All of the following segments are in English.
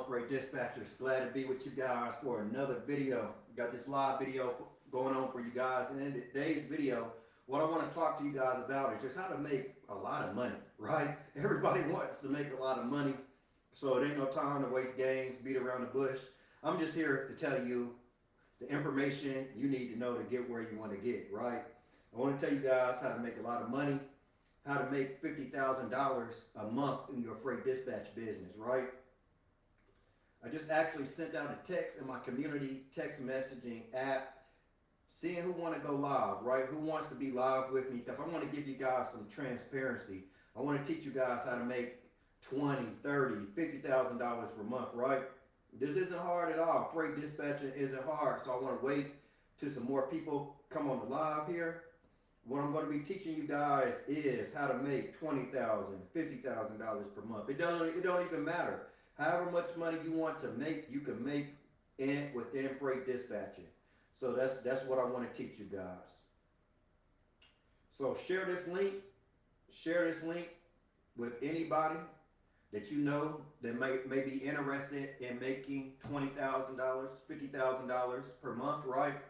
Freight Dispatchers. Glad to be with you guys for another video. We got this live video going on for you guys. And in today's video, what I want to talk to you guys about is just how to make a lot of money, right? Everybody wants to make a lot of money, so it ain't no time to waste games, beat around the bush. I'm just here to tell you the information you need to know to get where you want to get, right? I want to tell you guys how to make a lot of money, how to make $50,000 a month in your freight dispatch business, right? I just actually sent out a text in my community text messaging app, seeing who want to go live, right? Who wants to be live with me? Because I want to give you guys some transparency. I want to teach you guys how to make $20, $30, $50,000 per month, right? This isn't hard at all. Freight dispatching isn't hard. So I want to wait till some more people come on the live here. What I'm going to be teaching you guys is how to make $20,000, $50,000 per month. It don't even matter. However much money you want to make, you can make within freight dispatching. So that's what I want to teach you guys. So share this link with anybody that you know that may be interested in making $20,000, $50,000 per month, right?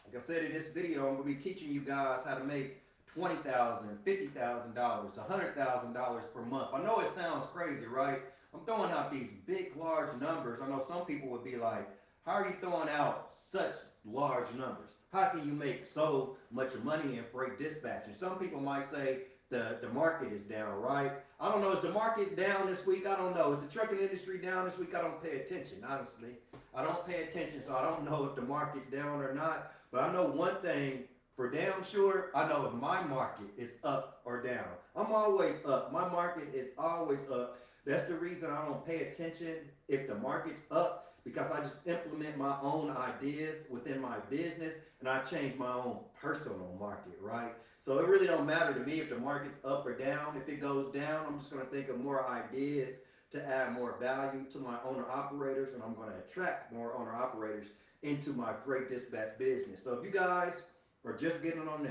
Like I said in this video, I'm going to be teaching you guys how to make $20,000, $50,000, $100,000 per month. I know it sounds crazy, right? I'm throwing out these big, large numbers. I know some people would be like, how are you throwing out such large numbers? How can you make so much money in freight dispatching? Some people might say the market is down, right? I don't know. Is the market down this week? I don't know. Is the trucking industry down this week? I don't pay attention, honestly. I don't pay attention, so I don't know if the market's down or not. But I know one thing for damn sure. I know if my market is up or down. I'm always up. My market is always up. That's the reason I don't pay attention if the market's up, because I just implement my own ideas within my business and I change my own personal market, right? So it really don't matter to me if the market's up or down. If it goes down, I'm just going to think of more ideas to add more value to my owner operators, and I'm going to attract more owner operators into my freight dispatch business. So if you guys are just getting on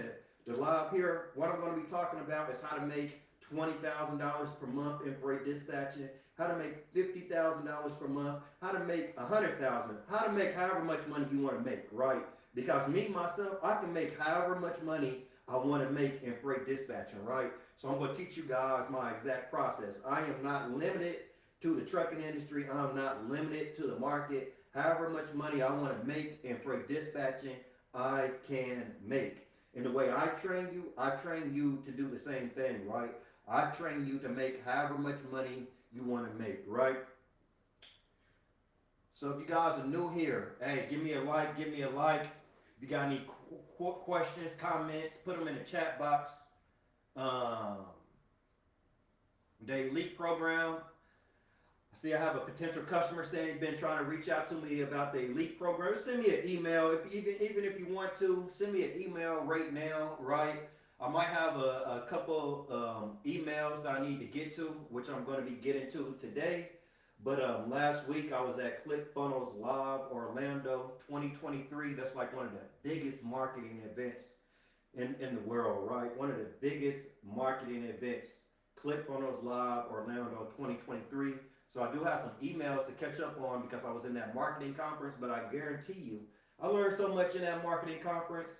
the live here, what I'm going to be talking about is how to make $20,000 per month in freight dispatching, how to make $50,000 per month, how to make $100,000, how to make however much money you want to make, right? Because me, myself, I can make however much money I want to make in freight dispatching, right? So I'm going to teach you guys my exact process. I am not limited to the trucking industry. I'm not limited to the market. However much money I want to make in freight dispatching, I can make. And the way I train you to do the same thing, right? I train you to make however much money you want to make, right? So if you guys are new here, hey, give me a like, give me a like. If you got any questions, comments, put them in the chat box. The elite program. I see I have a potential customer saying been trying to reach out to me about the elite program. Send me an email, even if you want to. Send me an email right now, right? I might have a couple emails that I need to get to, which I'm going to be getting to today. But last week I was at ClickFunnels Live Orlando 2023. That's like one of the biggest marketing events in the world, right? One of the biggest marketing events, ClickFunnels Live Orlando 2023. So I do have some emails to catch up on because I was in that marketing conference, but I guarantee you, I learned so much in that marketing conference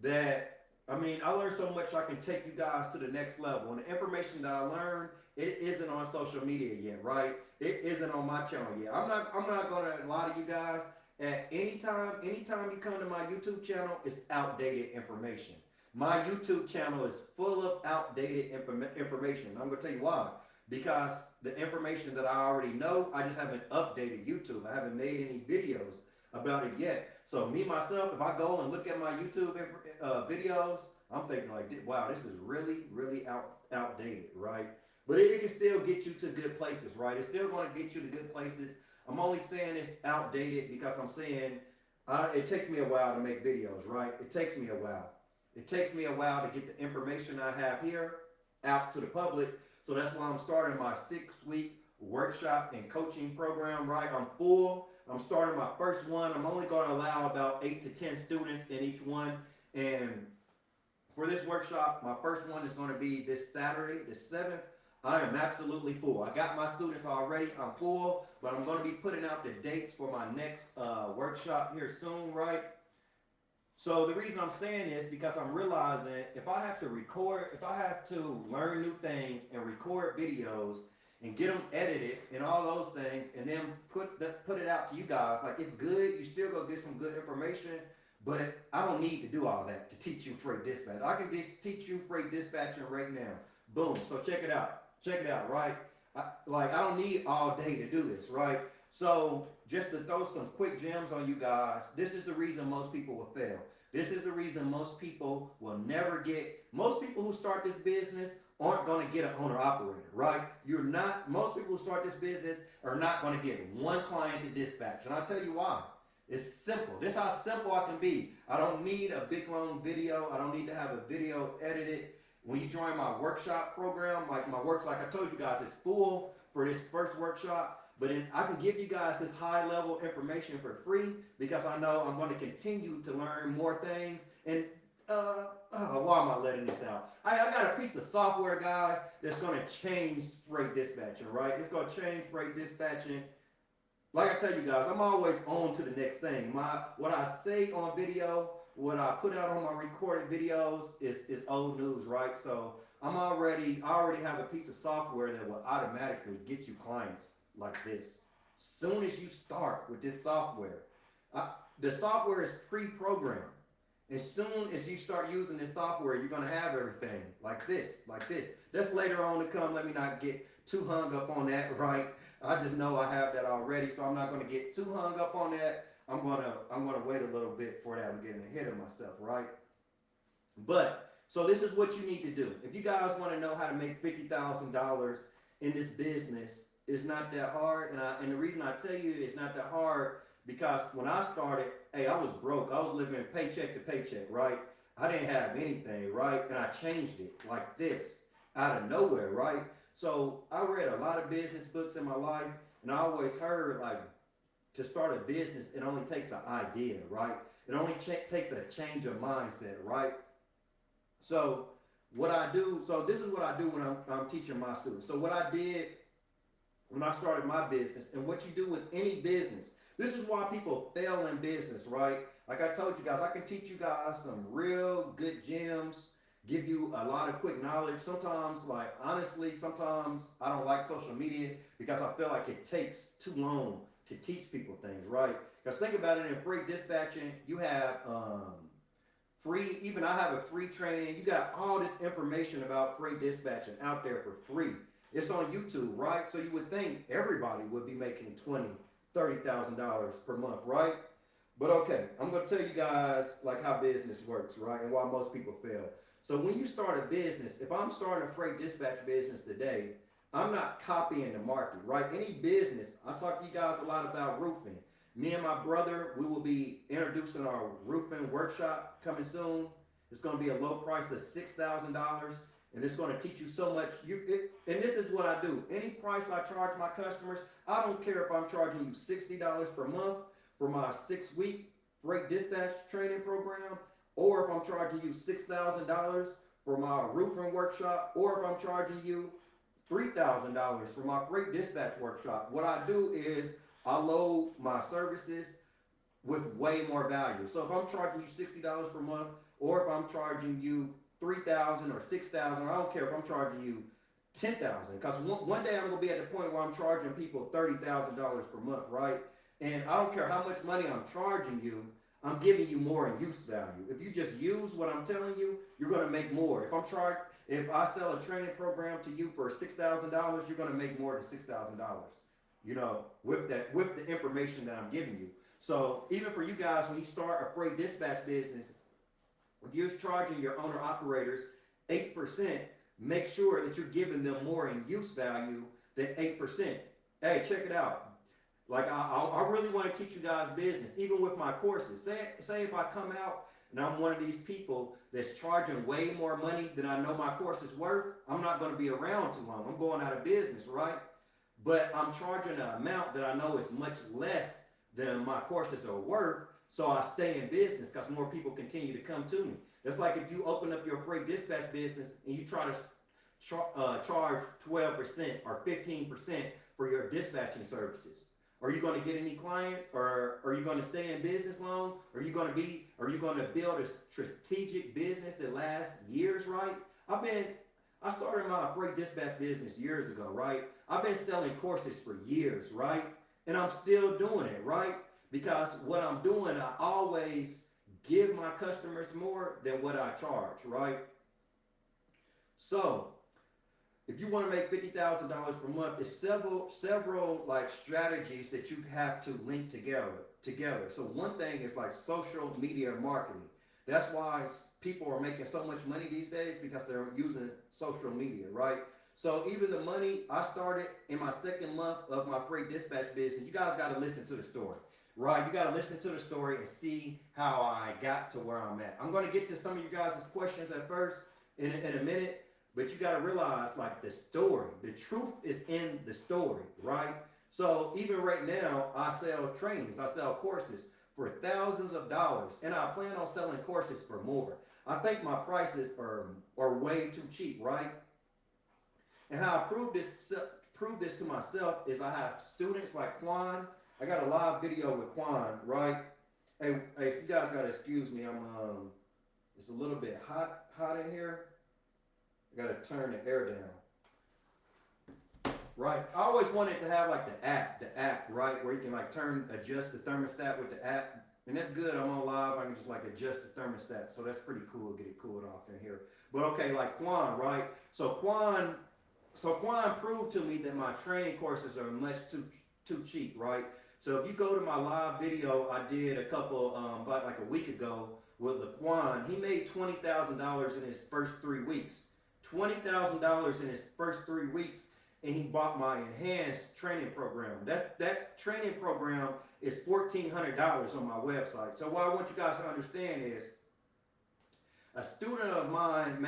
that I learned so much I can take you guys to the next level. And the information that I learned, it isn't on social media yet, right? It isn't on my channel yet. I'm not going to lie to you guys. At anytime you come to my YouTube channel, it's outdated information. My YouTube channel is full of outdated information. I'm going to tell you why. Because the information that I already know, I just haven't updated YouTube. I haven't made any videos about it yet. So me, myself, if I go and look at my YouTube videos, I'm thinking like, wow, this is really, really outdated, right? But it can still get you to good places, right? It's still going to get you to good places. I'm only saying it's outdated because I'm saying it takes me a while to make videos, right? It takes me a while. It takes me a while to get the information I have here out to the public. So that's why I'm starting my 6-week workshop and coaching program, right? I'm full. I'm starting my first one. I'm only going to allow about 8 to 10 students in each one. And for this workshop, my first one is going to be this Saturday, the 7th I am absolutely full. I got my students already. I'm full, but I'm going to be putting out the dates for my next workshop here soon, right? So the reason I'm saying this because I'm realizing if I have to record, if I have to learn new things and record videos and get them edited and all those things, and then put it out to you guys, like it's good. You still go get some good information, but I don't need to do all that to teach you freight dispatch. I can just teach you freight dispatching right now. Boom. So check it out. Check it out, right? I don't need all day to do this, right? So just to throw some quick gems on you guys, this is the reason most people will fail. This is the reason most people will never get, most people who start this business aren't going to get an owner operator, right? Most people who start this business are not going to get one client to dispatch. And I'll tell you why. It's simple. This is how simple I can be. I don't need a big long video. I don't need to have a video edited. When you join my workshop program, like I told you guys, it's full for this first workshop, but I can give you guys this high level information for free because I know I'm going to continue to learn more things. And why am I letting this out? I got a piece of software, guys, that's going to change freight dispatching, right? It's going to change freight dispatching. Like I tell you guys, I'm always on to the next thing. What I say on video, what I put out on my recorded videos is old news, right? So I already have a piece of software that will automatically get you clients like this. Soon as you start with this software, the software is pre-programmed. As soon as you start using this software, you're gonna have everything like this, like this. That's later on to come. Let me not get too hung up on that, right? I just know I have that already, so I'm not gonna get too hung up on that. I'm gonna wait a little bit for that. I'm getting ahead of myself, right? But so this is what you need to do. If you guys want to know how to make $50,000 in this business, it's not that hard. And the reason I tell you it's not that hard because when I started, hey, I was broke. I was living paycheck to paycheck, right? I didn't have anything, right? And I changed it like this out of nowhere, right? So I read a lot of business books in my life, and I always heard like, to start a business, it only takes an idea, right? It only takes a change of mindset, right? So what I do, so this is what I do when I'm teaching my students. So what I did when I started my business and what you do with any business, this is why people fail in business, right? Like I told you guys, I can teach you guys some real good gems, give you a lot of quick knowledge. Sometimes, like honestly, sometimes I don't like social media because I feel like it takes too long to teach people things, right? Because think about it, in freight dispatching, you have I have a free training. You got all this information about freight dispatching out there for free. It's on YouTube, right? So you would think everybody would be making $20,000-$30,000 per month, right? But okay, I'm gonna tell you guys like how business works, right? And why most people fail. So when you start a business, if I'm starting a freight dispatch business today, I'm not copying the market, right? Any business, I talk to you guys a lot about roofing. Me and my brother, we will be introducing our roofing workshop coming soon. It's going to be a low price of $6,000, and it's going to teach you so much. And this is what I do. Any price I charge my customers, I don't care if I'm charging you $60 per month for my 6-week freight dispatch training program, or if I'm charging you $6,000 for my roofing workshop, or if I'm charging you $3,000 for my freight dispatch workshop. What I do is I load my services with way more value. So if I'm charging you $60 per month, or if I'm charging you $3,000 or $6,000, I don't care if I'm charging you $10,000, because one day I'm gonna be at the point where I'm charging people $30,000 per month, right? And I don't care how much money I'm charging you, I'm giving you more in use value. If you just use what I'm telling you, you're gonna make more. If I sell a training program to you for $6,000, you're going to make more than $6,000, you know, with the information that I'm giving you. So even for you guys, when you start a freight dispatch business, if you're charging your owner operators 8%, make sure that you're giving them more in use value than 8%. Hey, check it out. Like I really want to teach you guys business, even with my courses. Say if I come out and I'm one of these people that's charging way more money than I know my course is worth, I'm not going to be around too long. I'm going out of business, right? But I'm charging an amount that I know is much less than my courses are worth, so I stay in business because more people continue to come to me. It's like if you open up your freight dispatch business and you try to charge 12% or 15% for your dispatching services? Are you going to get any clients, or are you going to stay in business long? Are you going to build a strategic business that lasts years, right? I started my freight dispatch business years ago, right? I've been selling courses for years, right? And I'm still doing it, right? Because what I'm doing, I always give my customers more than what I charge, right? So if you want to make $50,000 per month, it's several like strategies that you have to link together. So one thing is like social media marketing. That's why people are making so much money these days, because they're using social media, right? So even the money I started in my second month of my freight dispatch business, you guys got to listen to the story, right? You got to listen to the story and see how I got to where I'm at. I'm going to get to some of you guys' questions at first in a minute. But you got to realize, like, the story, the truth is in the story, right? So even right now, I sell trainings, I sell courses for thousands of dollars, and I plan on selling courses for more. I think my prices are way too cheap, right? And how I prove this to myself is I have students like Quan. I got a live video with Quan, right? Hey, if you guys got to excuse me, it's a little bit hot in here. I gotta turn the air down. Right. I always wanted to have like the app, right, where you can like adjust the thermostat with the app. And that's good. I'm on live. I can just like adjust the thermostat. So that's pretty cool. Get it cooled off in here. But okay, like Quan, right? So Quan proved to me that my training courses are much too cheap, right? So if you go to my live video I did about like a week ago with Laquan, he made $20,000 in his first 3 weeks. $20,000 in his first 3 weeks, and he bought my enhanced training program. That training program is $1,400 on my website. So what I want you guys to understand is, a student of mine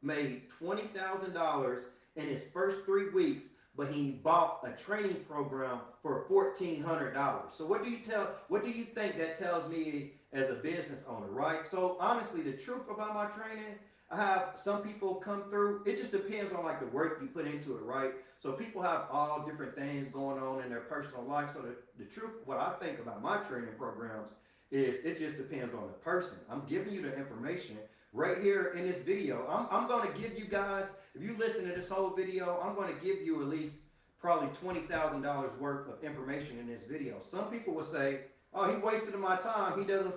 made $20,000 in his first 3 weeks, but he bought a training program for $1,400. So what do you think that tells me as a business owner, right? So honestly, the truth about my training, I have some people come through. It just depends on like the work you put into it, right? So people have all different things going on in their personal life. So the truth, what I think about my training programs is it just depends on the person. I'm giving you the information right here in this video. I'm going to give you guys, if you listen to this whole video, I'm going to give you at least probably $20,000 worth of information in this video. Some people will say, oh, he wasted my time. He didn't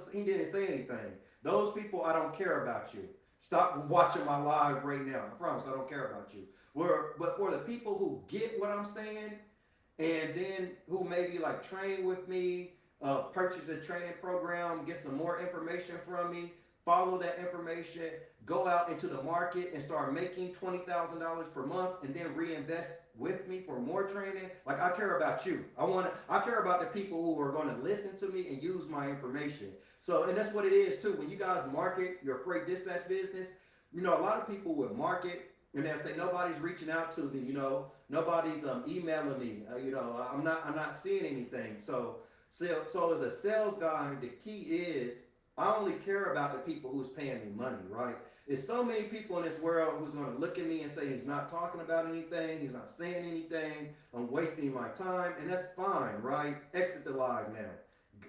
say anything. Those people, I don't care about you. Stop watching my live right now. I promise I don't care about you. But for the people who get what I'm saying, and then who maybe like train with me, purchase a training program, get some more information from me, follow that information, go out into the market and start making $20,000 per month, and then reinvest with me for more training. Like, I care about you. I care about the people who are going to listen to me and use my information. So, and that's what it is too. When you guys market your freight dispatch business, you know, a lot of people would market and they'll say, nobody's reaching out to me, you know, nobody's emailing me, you know, I'm not seeing anything. So as a sales guy, the key is I only care about the people who's paying me money, right? There's so many people in this world who's going to look at me and say he's not talking about anything, he's not saying anything, I'm wasting my time, and that's fine, right? Exit the live now.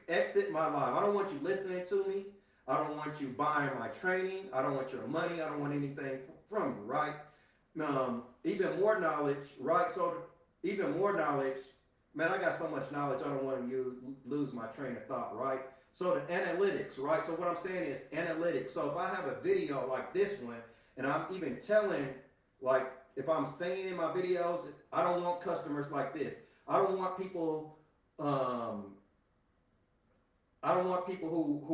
Exit my live. I don't want you listening to me. I don't want you buying my training. I don't want your money. I don't want anything from you, right? Even more knowledge, right? So even more knowledge, man, I got so much knowledge, I don't want you lose my train of thought, right? So the analytics, right? So what I'm saying is analytics. So if I have a video like this one, and I'm even telling, like, if I'm saying in my videos, I don't want customers like this. I don't want people who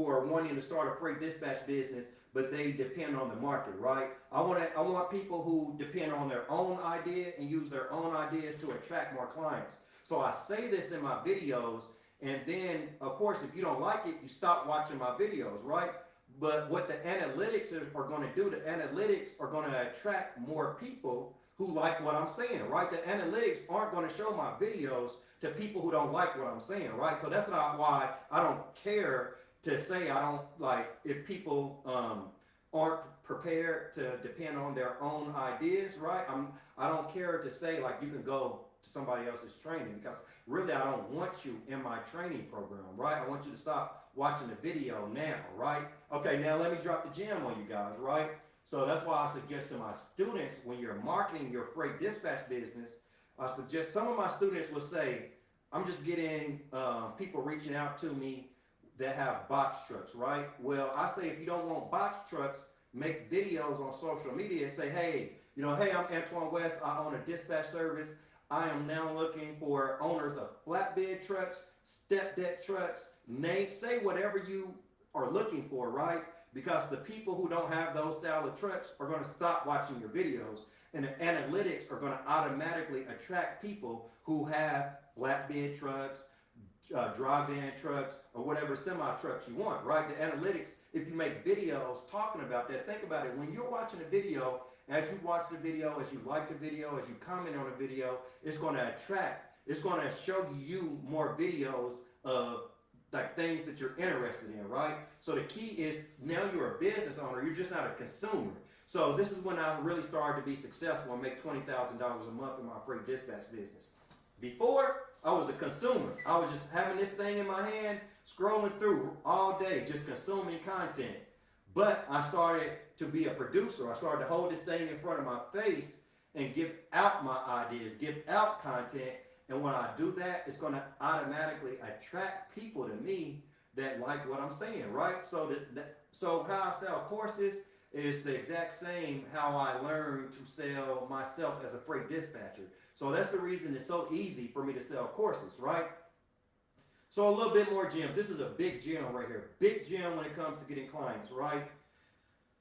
are wanting to start a freight dispatch business, but they depend on the market, right? I want people who depend on their own idea and use their own ideas to attract more clients. So I say this in my videos, and then, of course, if you don't like it, you stop watching my videos, right? But what the analytics are going to do, the analytics are going to attract more people who like what I'm saying, right? The analytics aren't going to show my videos to people who don't like what I'm saying, right? So that's not why I don't care to say I don't like if people aren't prepared to depend on their own ideas, right? I don't care to say like you can go to somebody else's training, because really I don't want you in my training program, right? I want you to stop watching the video now, right? Okay, now let me drop the gem on you guys, right? So that's why I suggest to my students, when you're marketing your freight dispatch business, I suggest, some of my students will say, I'm just getting people reaching out to me that have box trucks, right? Well, I say, if you don't want box trucks, make videos on social media and say, hey, hey, I'm Antoine West. I own a dispatch service. I am now looking for owners of flatbed trucks, step deck trucks, say whatever you are looking for, right? Because the people who don't have those style of trucks are going to stop watching your videos, and the analytics are going to automatically attract people who have flatbed trucks, dry van trucks, or whatever semi trucks you want, right? The analytics, if you make videos talking about that, think about it. When you're watching a video, as you watch the video, as you like the video, as you comment on the video, it's going to attract, it's going to show you more videos of like things that you're interested in, right? So the key is, now you're a business owner, you're just not a consumer. So this is when I really started to be successful and make $20,000 a month in my freight dispatch business. Before, I was a consumer. I was just having this thing in my hand, scrolling through all day, just consuming content. But I started to be a producer. I started to hold this thing in front of my face and give out my ideas, give out content. And when I do that, it's going to automatically attract people to me that like what I'm saying, right? So so how I sell courses is the exact same how I learned to sell myself as a freight dispatcher. So that's the reason it's so easy for me to sell courses, right? So a little bit more gems. This is a big gem right here. Big gem when it comes to getting clients, right?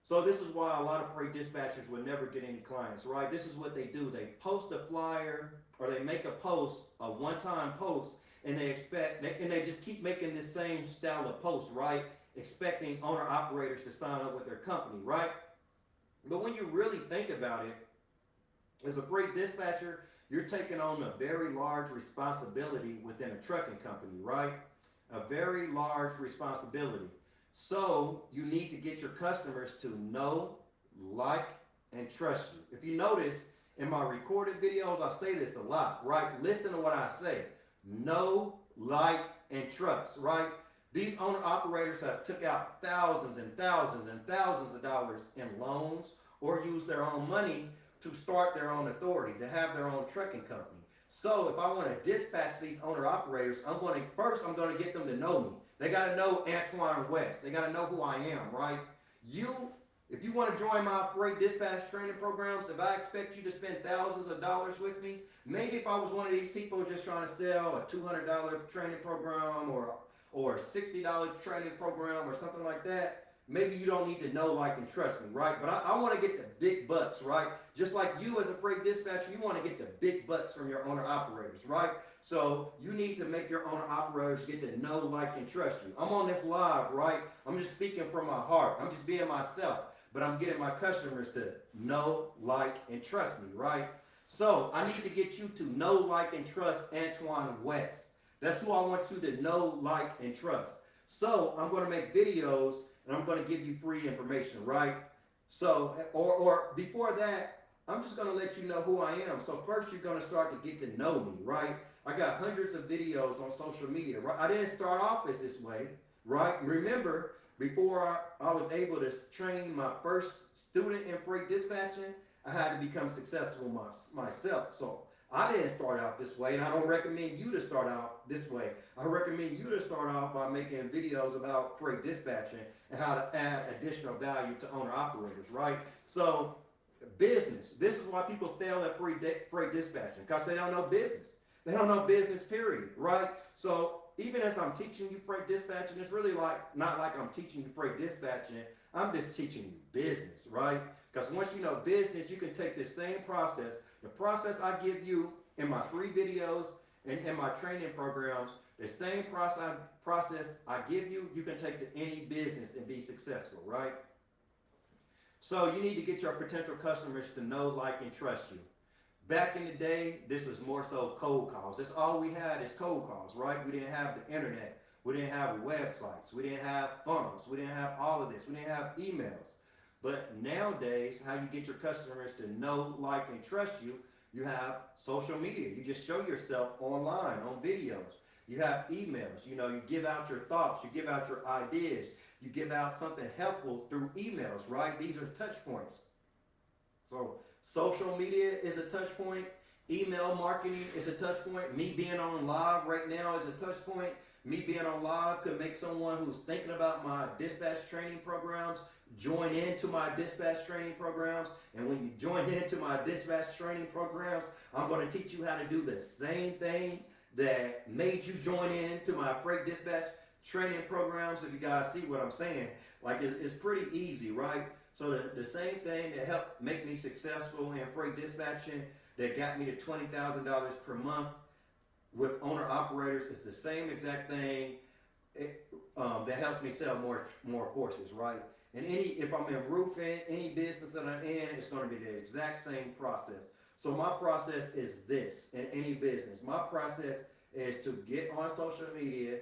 So this is why a lot of freight dispatchers would never get any clients, right? This is what they do. They post a flyer, or they make a post, a one-time post, and they just keep making this same style of post, right? Expecting owner-operators to sign up with their company, right? But when you really think about it, as a freight dispatcher, you're taking on a very large responsibility within a trucking company, right? A very large responsibility. So you need to get your customers to know, like, and trust you. If you notice, in my recorded videos, I say this a lot, right? Listen to what I say. Know, like, and trust, right? These owner-operators have took out thousands and thousands and thousands of dollars in loans, or use their own money to start their own authority, to have their own trucking company. So if I want to dispatch these owner-operators, I'm going to get them to know me. They got to know Antoine West. They got to know who I am, right? If you want to join my freight dispatch training programs, if I expect you to spend thousands of dollars with me, maybe if I was one of these people just trying to sell a $200 training program or a $60 training program or something like that, maybe you don't need to know, like, and trust me, right? But I want to get the big bucks, right? Just like you as a freight dispatcher, you want to get the big bucks from your owner-operators, right? So you need to make your owner-operators get to know, like, and trust you. I'm on this live, right? I'm just speaking from my heart. I'm just being myself. But I'm getting my customers to know, like, and trust me, right? So I need to get you to know, like, and trust Antoine West. That's who I want you to know, like, and trust. So I'm going to make videos, and I'm going to give you free information, right? So, or before that, I'm just going to let you know who I am. So first, you're going to start to get to know me, right? I got hundreds of videos on social media, right? I didn't start off as this way, right? Remember, before I was able to train my first student in freight dispatching, I had to become successful myself. So I didn't start out this way, and I don't recommend you to start out this way. I recommend you to start out by making videos about freight dispatching and how to add additional value to owner-operators, right? So business. This is why people fail at freight dispatching, because they don't know business. They don't know business, period, right? So even as I'm teaching you freight dispatching, it's really not like I'm teaching you freight dispatching. I'm just teaching you business, right? Because once you know business, you can take this same process, the process I give you in my free videos and in my training programs, the same process I give you, you can take to any business and be successful, right? So you need to get your potential customers to know, like, and trust you. Back in the day, this was more so cold calls. That's all we had is cold calls, right? We didn't have the internet. We didn't have websites. We didn't have funnels. We didn't have all of this. We didn't have emails. But nowadays, how you get your customers to know, like, and trust you, you have social media. You just show yourself online, on videos. You have emails. You know, you give out your thoughts. You give out your ideas. You give out something helpful through emails, right? These are touch points. So social media is a touch point. Email marketing is a touch point. Me being on live right now is a touch point. Me being on live could make someone who's thinking about my dispatch training programs join into my dispatch training programs. And when you join into my dispatch training programs, I'm going to teach you how to do the same thing that made you join into my freight dispatch training programs. If you guys see what I'm saying, like it's pretty easy, right? So the same thing that helped make me successful in freight dispatching, that got me to $20,000 per month with owner operators, is the same exact thing that helps me sell more courses, right? And if I'm in roofing, any business that I'm in, it's going to be the exact same process. So my process is this in any business. My process is to get on social media,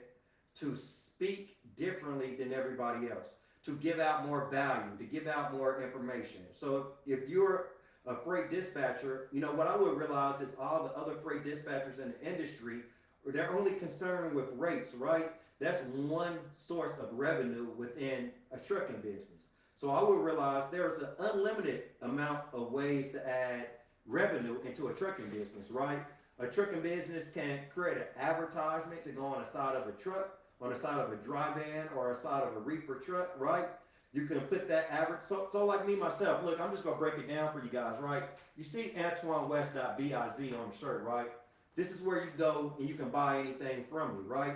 to speak differently than everybody else, to give out more value, to give out more information. So if you're a freight dispatcher, you know, what I would realize is all the other freight dispatchers in the industry, they're only concerned with rates, right? That's one source of revenue within a trucking business. So I would realize there's an unlimited amount of ways to add revenue into a trucking business, right? A trucking business can create an advertisement to go on the side of a truck, on the side of a dry van, or a side of a reefer truck, right? You can put that average, so like me myself, look, I'm just gonna break it down for you guys, right? You see AntoineWest.biz on the shirt, right? This is where you go and you can buy anything from me, right?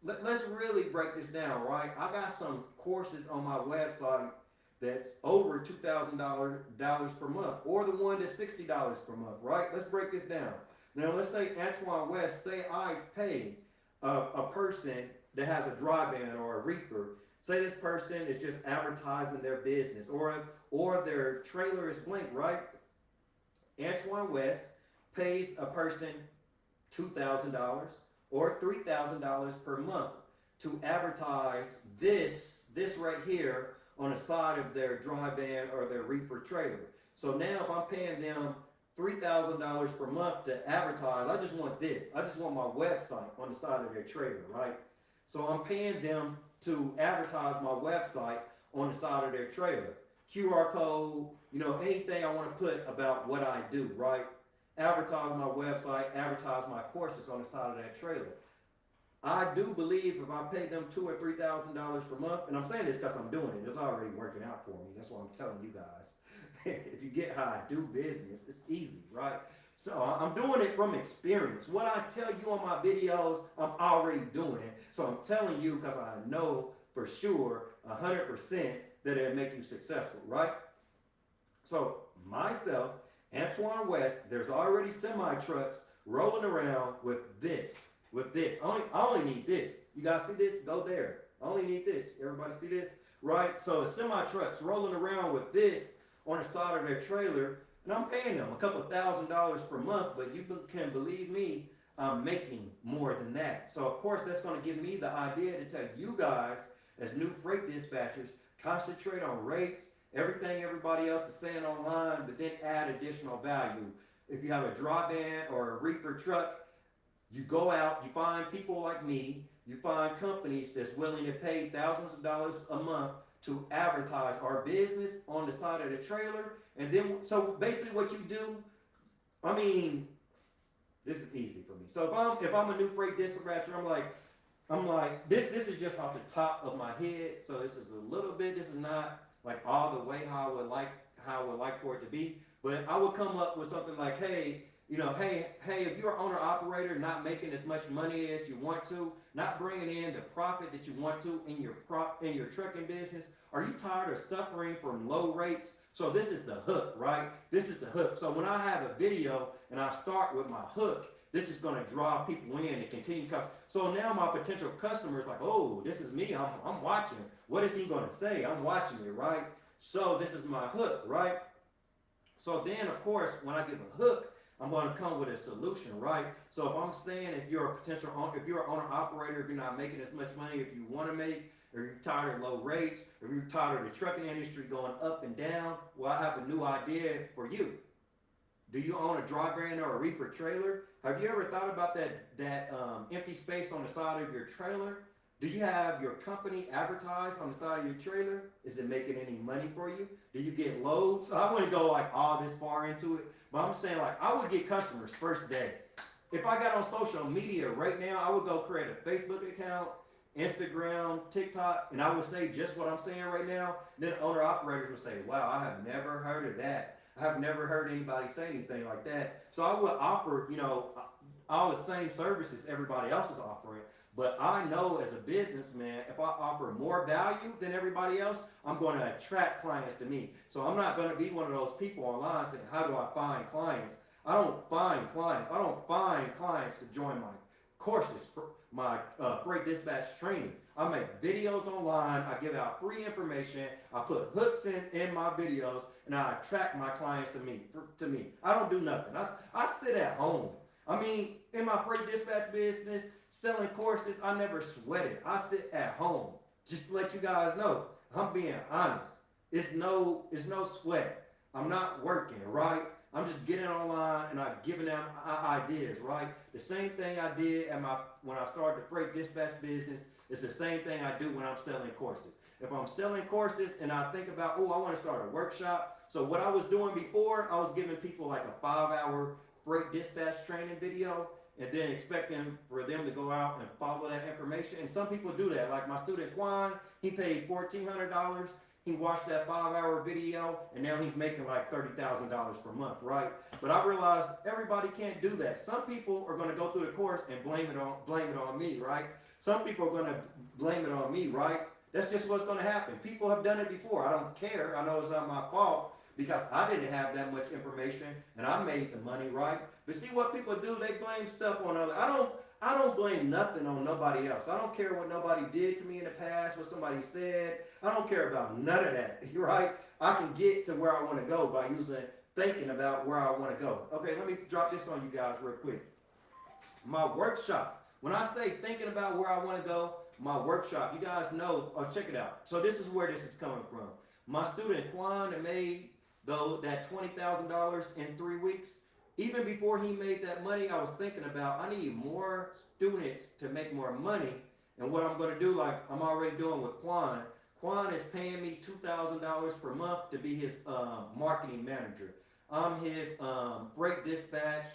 Let's really break this down, right? I got some courses on my website that's over $2,000 per month, or the one that's $60 per month, right? Let's break this down. Now, let's say Antoine West, say I pay a person that has a dry van or a reefer. Say this person is just advertising their business, or their trailer is blank, right? Antoine West pays a person $2,000 or $3,000 per month to advertise this right here on the side of their dry van or their reefer trailer. So now if I'm paying them $3,000 per month to advertise, I just want this. I just want my website on the side of their trailer, right? So I'm paying them to advertise my website on the side of their trailer. QR code, you know, anything I want to put about what I do, right? Advertise my website, advertise my courses on the side of that trailer. I do believe if I pay them $2,000 or $3,000 per month, and I'm saying this because I'm doing it, it's already working out for me. That's what I'm telling you guys. If you get how I do business, it's easy, right? So I'm doing it from experience. What I tell you on my videos, I'm already doing it. So I'm telling you because I know for sure 100% that it'll make you successful, right? So myself, Antoine West, there's already semi-trucks rolling around with this. I only need this. You guys see this? Go there. I only need this. Everybody see this? Right? So semi-trucks rolling around with this on the side of their trailer, and I'm paying them a couple $1,000s per month, but you can believe me, I'm making more than that. So of course that's going to give me the idea to tell you guys as new freight dispatchers, concentrate on rates, everything everybody else is saying online, but then add additional value. If you have a dry van or a reefer truck, you go out, you find people like me, you find companies that's willing to pay thousands of dollars a month to advertise our business on the side of the trailer. And then, so basically what you do, I mean, this is easy for me. So if I'm a new freight dispatcher, I'm like, this is just off the top of my head. So this is a little bit, this is not like all the way how I would like for it to be. But I would come up with something like, hey, you know, hey, if you're an owner operator, not making as much money as you want to, not bringing in the profit that you want to in your trucking business, are you tired of suffering from low rates? So this is the hook, right? This is the hook. So when I have a video and I start with my hook, this is going to draw people in and continue. So now my potential customer is like, oh, this is me. I'm watching. What is he going to say? I'm watching it, right? So this is my hook, right? So then, of course, when I give a hook, I'm going to come with a solution, right? So if I'm saying if you're an owner operator, if you're not making as much money if you want to make, If you're tired of low rates, if you're tired of the trucking industry going up and down, well, I have a new idea for you. Do you own a dry van or a reefer trailer? Have you ever thought about that empty space on the side of your trailer? Do you have your company advertised on the side of your trailer? Is it making any money for you? Do you get loads? I wouldn't go like all this far into it, but I'm saying like I would get customers first day. If I got on social media right now, I would go create a Facebook account, Instagram, TikTok, and I would say just what I'm saying right now. Then owner operators would say, wow, I have never heard of that. I have never heard anybody say anything like that. So I would offer, all the same services everybody else is offering. But I know as a businessman, if I offer more value than everybody else, I'm going to attract clients to me. So I'm not going to be one of those people online saying, how do I find clients? I don't find clients. I don't find clients to join my courses, my freight dispatch training. I make videos online. I give out free information. I put hooks in my videos, and I attract my clients to me. I don't do nothing. I sit at home. I mean, in my freight dispatch business, selling courses, I never sweat it. I sit at home. Just to let you guys know, I'm being honest. It's no sweat. I'm not working, right? I'm just getting online and I'm giving out ideas, right? The same thing I did when I started the freight dispatch business, it's the same thing I do when I'm selling courses. If I'm selling courses and I think about, I want to start a workshop. So what I was doing before, I was giving people like a 5-hour freight dispatch training video and then expecting for them to go out and follow that information. And some people do that. Like my student Antoine, he paid $1,400. He watched that 5-hour video, and now he's making like $30,000 per month, right? But I realized everybody can't do that. Some people are going to go through the course and blame it on me, right? Some people are going to blame it on me, right? That's just what's going to happen. People have done it before. I don't care. I know it's not my fault because I didn't have that much information, and I made the money, right? But see what people do? They blame stuff on others. I don't blame nothing on nobody else. I don't care what nobody did to me in the past, what somebody said. I don't care about none of that, right? I can get to where I want to go by thinking about where I want to go. Okay, let me drop this on you guys real quick. My workshop. When I say thinking about where I want to go, my workshop, you guys know, check it out. So this is where this is coming from. My student Antoine that made that $20,000 in 3 weeks. Even before he made that money, I was thinking about, I need more students to make more money. And what I'm going to do, like I'm already doing with Quan is paying me $2,000 per month to be his marketing manager. I'm his freight dispatch,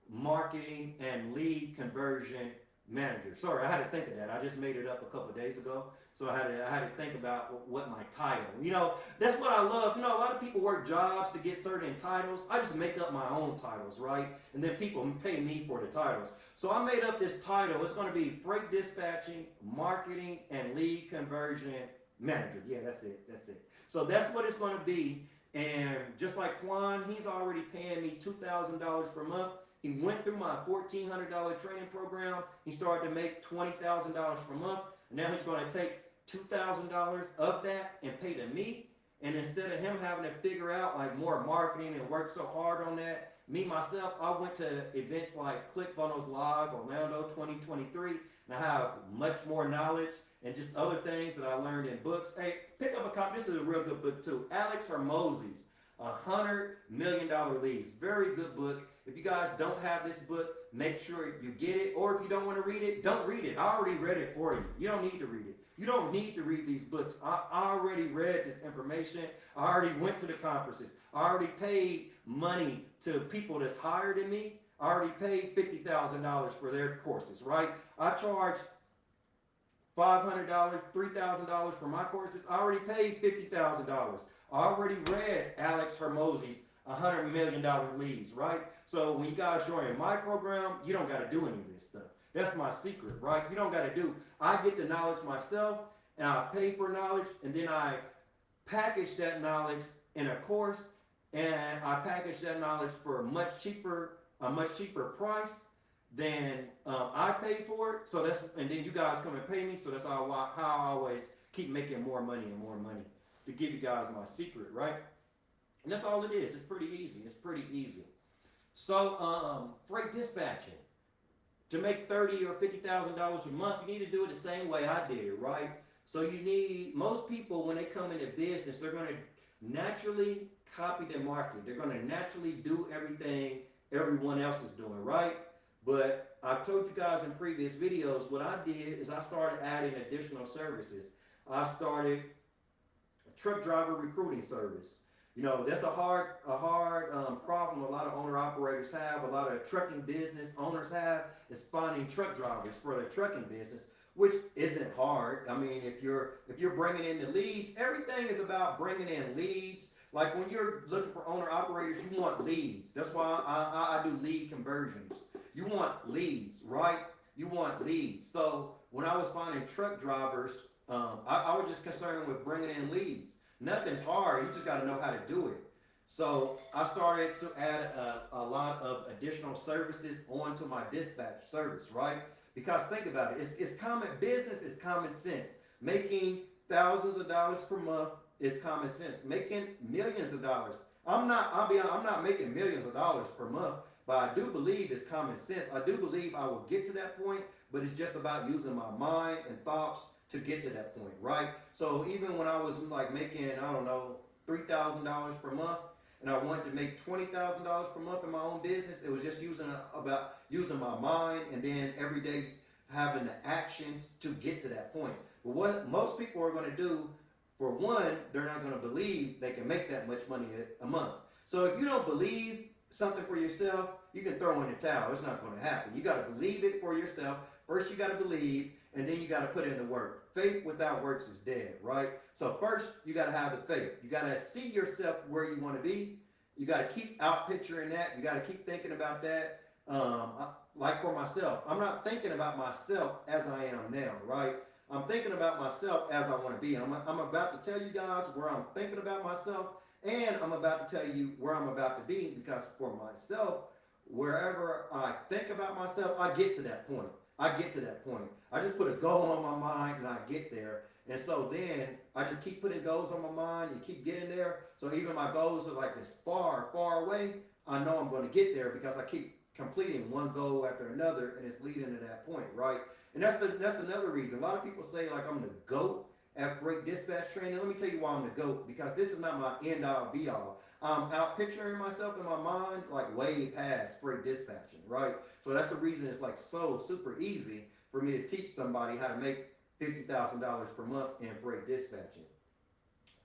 marketing, and lead conversion manager. Sorry, I had to think of that. I just made it up a couple of days ago. So I had to think about what my title. That's what I love. A lot of people work jobs to get certain titles. I just make up my own titles, right? And then people pay me for the titles. So I made up this title. It's going to be Freight Dispatching, Marketing, and Lead Conversion Manager. Yeah, that's it. So that's what it's going to be. And just like Quan, he's already paying me $2,000 per month. He went through my $1,400 training program. He started to make $20,000 per month. And now he's going to take $2,000 of that and pay to me. And instead of him having to figure out like more marketing and work so hard on that, myself, I went to events like ClickFunnels Live, Orlando 2023, and I have much more knowledge and just other things that I learned in books. Hey, pick up a copy. This is a real good book too. Alex Hermosi's $100 Million Leads. Very good book. If you guys don't have this book, make sure you get it. Or if you don't want to read it, don't read it. I already read it for you. You don't need to read it. You don't need to read these books. I already read this information. I already went to the conferences. I already paid money to people that's higher than me. I already paid $50,000 for their courses, right? I charge $500, $3,000 for my courses. I already paid $50,000. I already read Alex Hermosi's $100 Million Leads, right? So when you guys join my program, you don't got to do any of this stuff. That's my secret, right? You don't got to do. I get the knowledge myself, and I pay for knowledge, and then I package that knowledge in a course, and I package that knowledge for a much cheaper price than I paid for it. So and then you guys come and pay me. So that's how I always keep making more money and more money to give you guys my secret, right? And that's all it is. It's pretty easy. So freight dispatching. To make $30,000 or $50,000 a month, you need to do it the same way I did it, right? So you need, most people when they come into business, they're going to naturally copy the market. They're going to naturally do everything everyone else is doing, right? But I've told you guys in previous videos, what I did is I started adding additional services. I started a truck driver recruiting service. You know, that's a hard problem a lot of owner operators have, a lot of trucking business owners have, is finding truck drivers for their trucking business, which isn't hard. I mean, if you're bringing in the leads, everything is about bringing in leads. Like when you're looking for owner operators, you want leads. That's why I do lead conversions. You want leads, right? You want leads. So when I was finding truck drivers, I was just concerned with bringing in leads. Nothing's hard. You just got to know how to do it. So I started to add a lot of additional services onto my dispatch service, right? Because think about it. It's common business is common sense. Making thousands of dollars per month is common sense. Making millions of dollars. I'm not making millions of dollars per month, but I do believe it's common sense. I do believe I will get to that point, but it's just about using my mind and thoughts to get to that point, right? So even when I was like making, I don't know, $3,000 per month, and I wanted to make $20,000 per month in my own business, it was just about using my mind and then every day having the actions to get to that point. But what most people are going to do, for one, they're not going to believe they can make that much money a month. So if you don't believe something for yourself, you can throw in the towel. It's not going to happen. You got to believe it for yourself. First, you got to believe, and then you got to put in the work. Faith without works is dead, right? So first, you got to have the faith. You got to see yourself where you want to be. You got to keep out picturing that. You got to keep thinking about that. Like for myself, I'm not thinking about myself as I am now, right? I'm thinking about myself as I want to be. I'm about to tell you guys where I'm thinking about myself, and I'm about to tell you where I'm about to be, because for myself, wherever I think about myself, I get to that point. I just put a goal on my mind and I get there. And so then I just keep putting goals on my mind and keep getting there. So even my goals are like this far, far away, I know I'm going to get there because I keep completing one goal after another, and it's leading to that point, right? And that's another reason. A lot of people say like I'm the GOAT at freight dispatch training. Let me tell you why I'm the GOAT, because this is not my end all be all. I'm out picturing myself in my mind like way past freight dispatching, right? So that's the reason it's like so super easy for me to teach somebody how to make $50,000 per month in freight dispatching.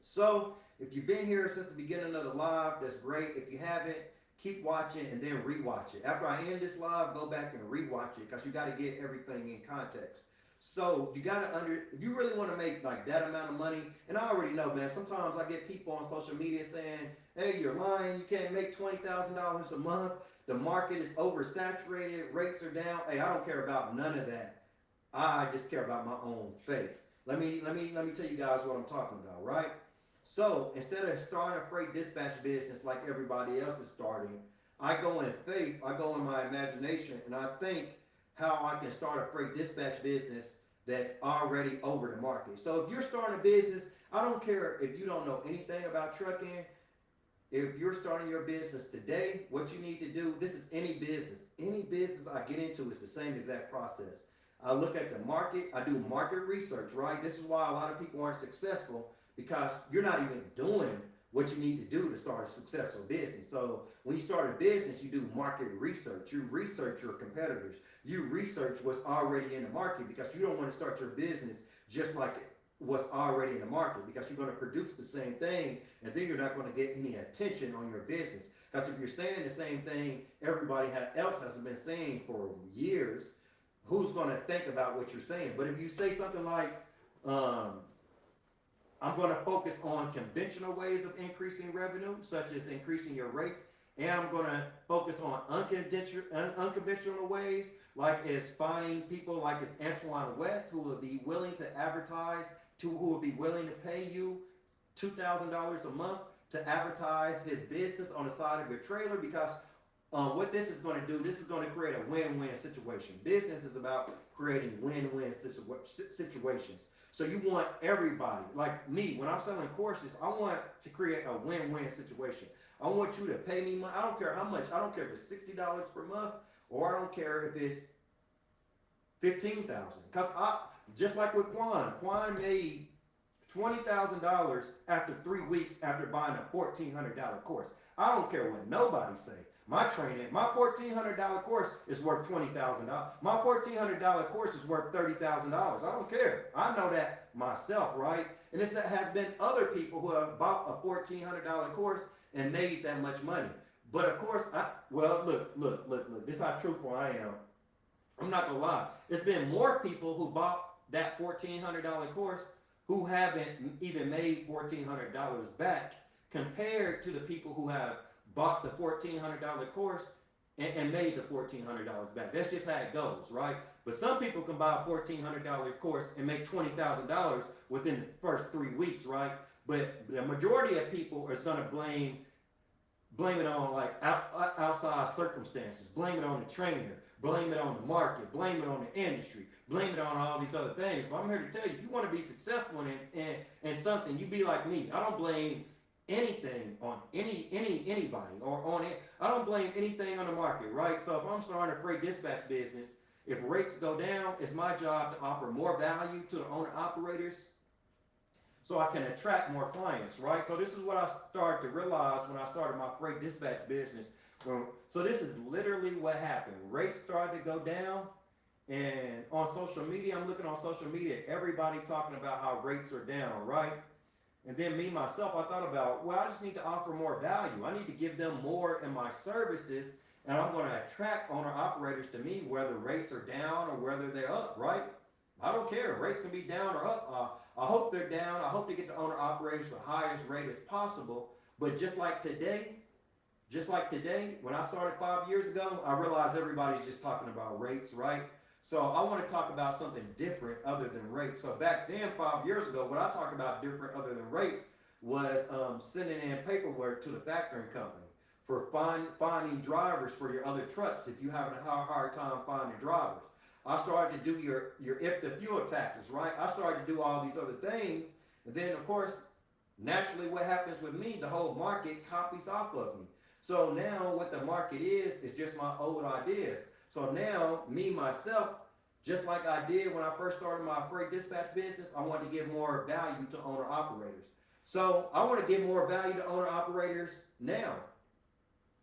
So if you've been here since the beginning of the live, that's great. If you haven't, keep watching and then rewatch it. After I end this live, go back and rewatch it, because you got to get everything in context. So you got to if you really want to make like that amount of money, and I already know, man, sometimes I get people on social media saying, hey, you're lying, you can't make $20,000 a month, the market is oversaturated, rates are down. Hey, I don't care about none of that. I just care about my own faith. Let me tell you guys what I'm talking about, right? So instead of starting a freight dispatch business like everybody else is starting, I go in faith, I go in my imagination, and I think how I can start a freight dispatch business that's already over the market. So if you're starting a business, I don't care if you don't know anything about trucking. If you're starting your business today, what you need to do, this is any business. Any business I get into is the same exact process. I look at the market, I do market research, right? This is why a lot of people aren't successful, because you're not even doing what you need to do to start a successful business. So when you start a business, you do market research. You research your competitors. You research what's already in the market, because you don't want to start your business just like what's already in the market, because you're going to produce the same thing, and then you're not going to get any attention on your business. Because if you're saying the same thing everybody else has been saying for years, who's going to think about what you're saying? But if you say something like, I'm going to focus on conventional ways of increasing revenue, such as increasing your rates, and I'm going to focus on unconventional ways, like is finding people like it's Antoine West, who will be willing to advertise, who will be willing to pay you $2,000 a month to advertise his business on the side of your trailer, because what this is going to do, this is going to create a win-win situation. Business is about creating win-win situations. So you want everybody, like me, when I'm selling courses, I want to create a win-win situation. I want you to pay me money. I don't care how much. I don't care if it's $60 per month, or I don't care if it's $15,000. Because Just like with Quan. Quan made $20,000 after 3 weeks after buying a $1,400 course. I don't care what nobody say. My training, my $1,400 course is worth $20,000. My $1,400 course is worth $30,000. I don't care. I know that myself, right? And it has been other people who have bought a $1,400 course and made that much money. But of course, look. This is how truthful I am. I'm not gonna lie. It's been more people who bought that $1,400 course who haven't even made $1,400 back compared to the people who have bought the $1,400 course and made the $1,400 back. That's just how it goes, right? But some people can buy a $1,400 course and make $20,000 within the first 3 weeks, right? But the majority of people is gonna blame it on like outside circumstances, blame it on the trainer, blame it on the market, blame it on the industry, blame it on all these other things. But I'm here to tell you, if you want to be successful in something, you be like me. I don't blame anything on anybody or on it. I don't blame anything on the market, right? So if I'm starting a freight dispatch business, if rates go down, it's my job to offer more value to the owner operators so I can attract more clients, right? So this is what I started to realize when I started my freight dispatch business. So this is literally what happened. Rates started to go down, and on social media, I'm looking on social media, everybody talking about how rates are down, right? And then me, myself, I thought about, well, I just need to offer more value. I need to give them more in my services, and I'm going to attract owner operators to me, whether rates are down or whether they're up, right? I don't care. Rates can be down or up. I hope they're down. I hope to get the owner operators the highest rate as possible. But just like today, when I started 5 years ago, I realized everybody's just talking about rates, right? So I want to talk about something different other than rates. So back then, 5 years ago, what I talked about different other than rates was sending in paperwork to the factoring company for finding drivers for your other trucks if you're having a hard time finding drivers. I started to do your if the fuel taxes, right? I started to do all these other things. And then, of course, naturally what happens with me, the whole market copies off of me. So now what the market is just my old ideas. So now, me, myself, just like I did when I first started my freight dispatch business, I want to give more value to owner operators. So I want to give more value to owner operators now.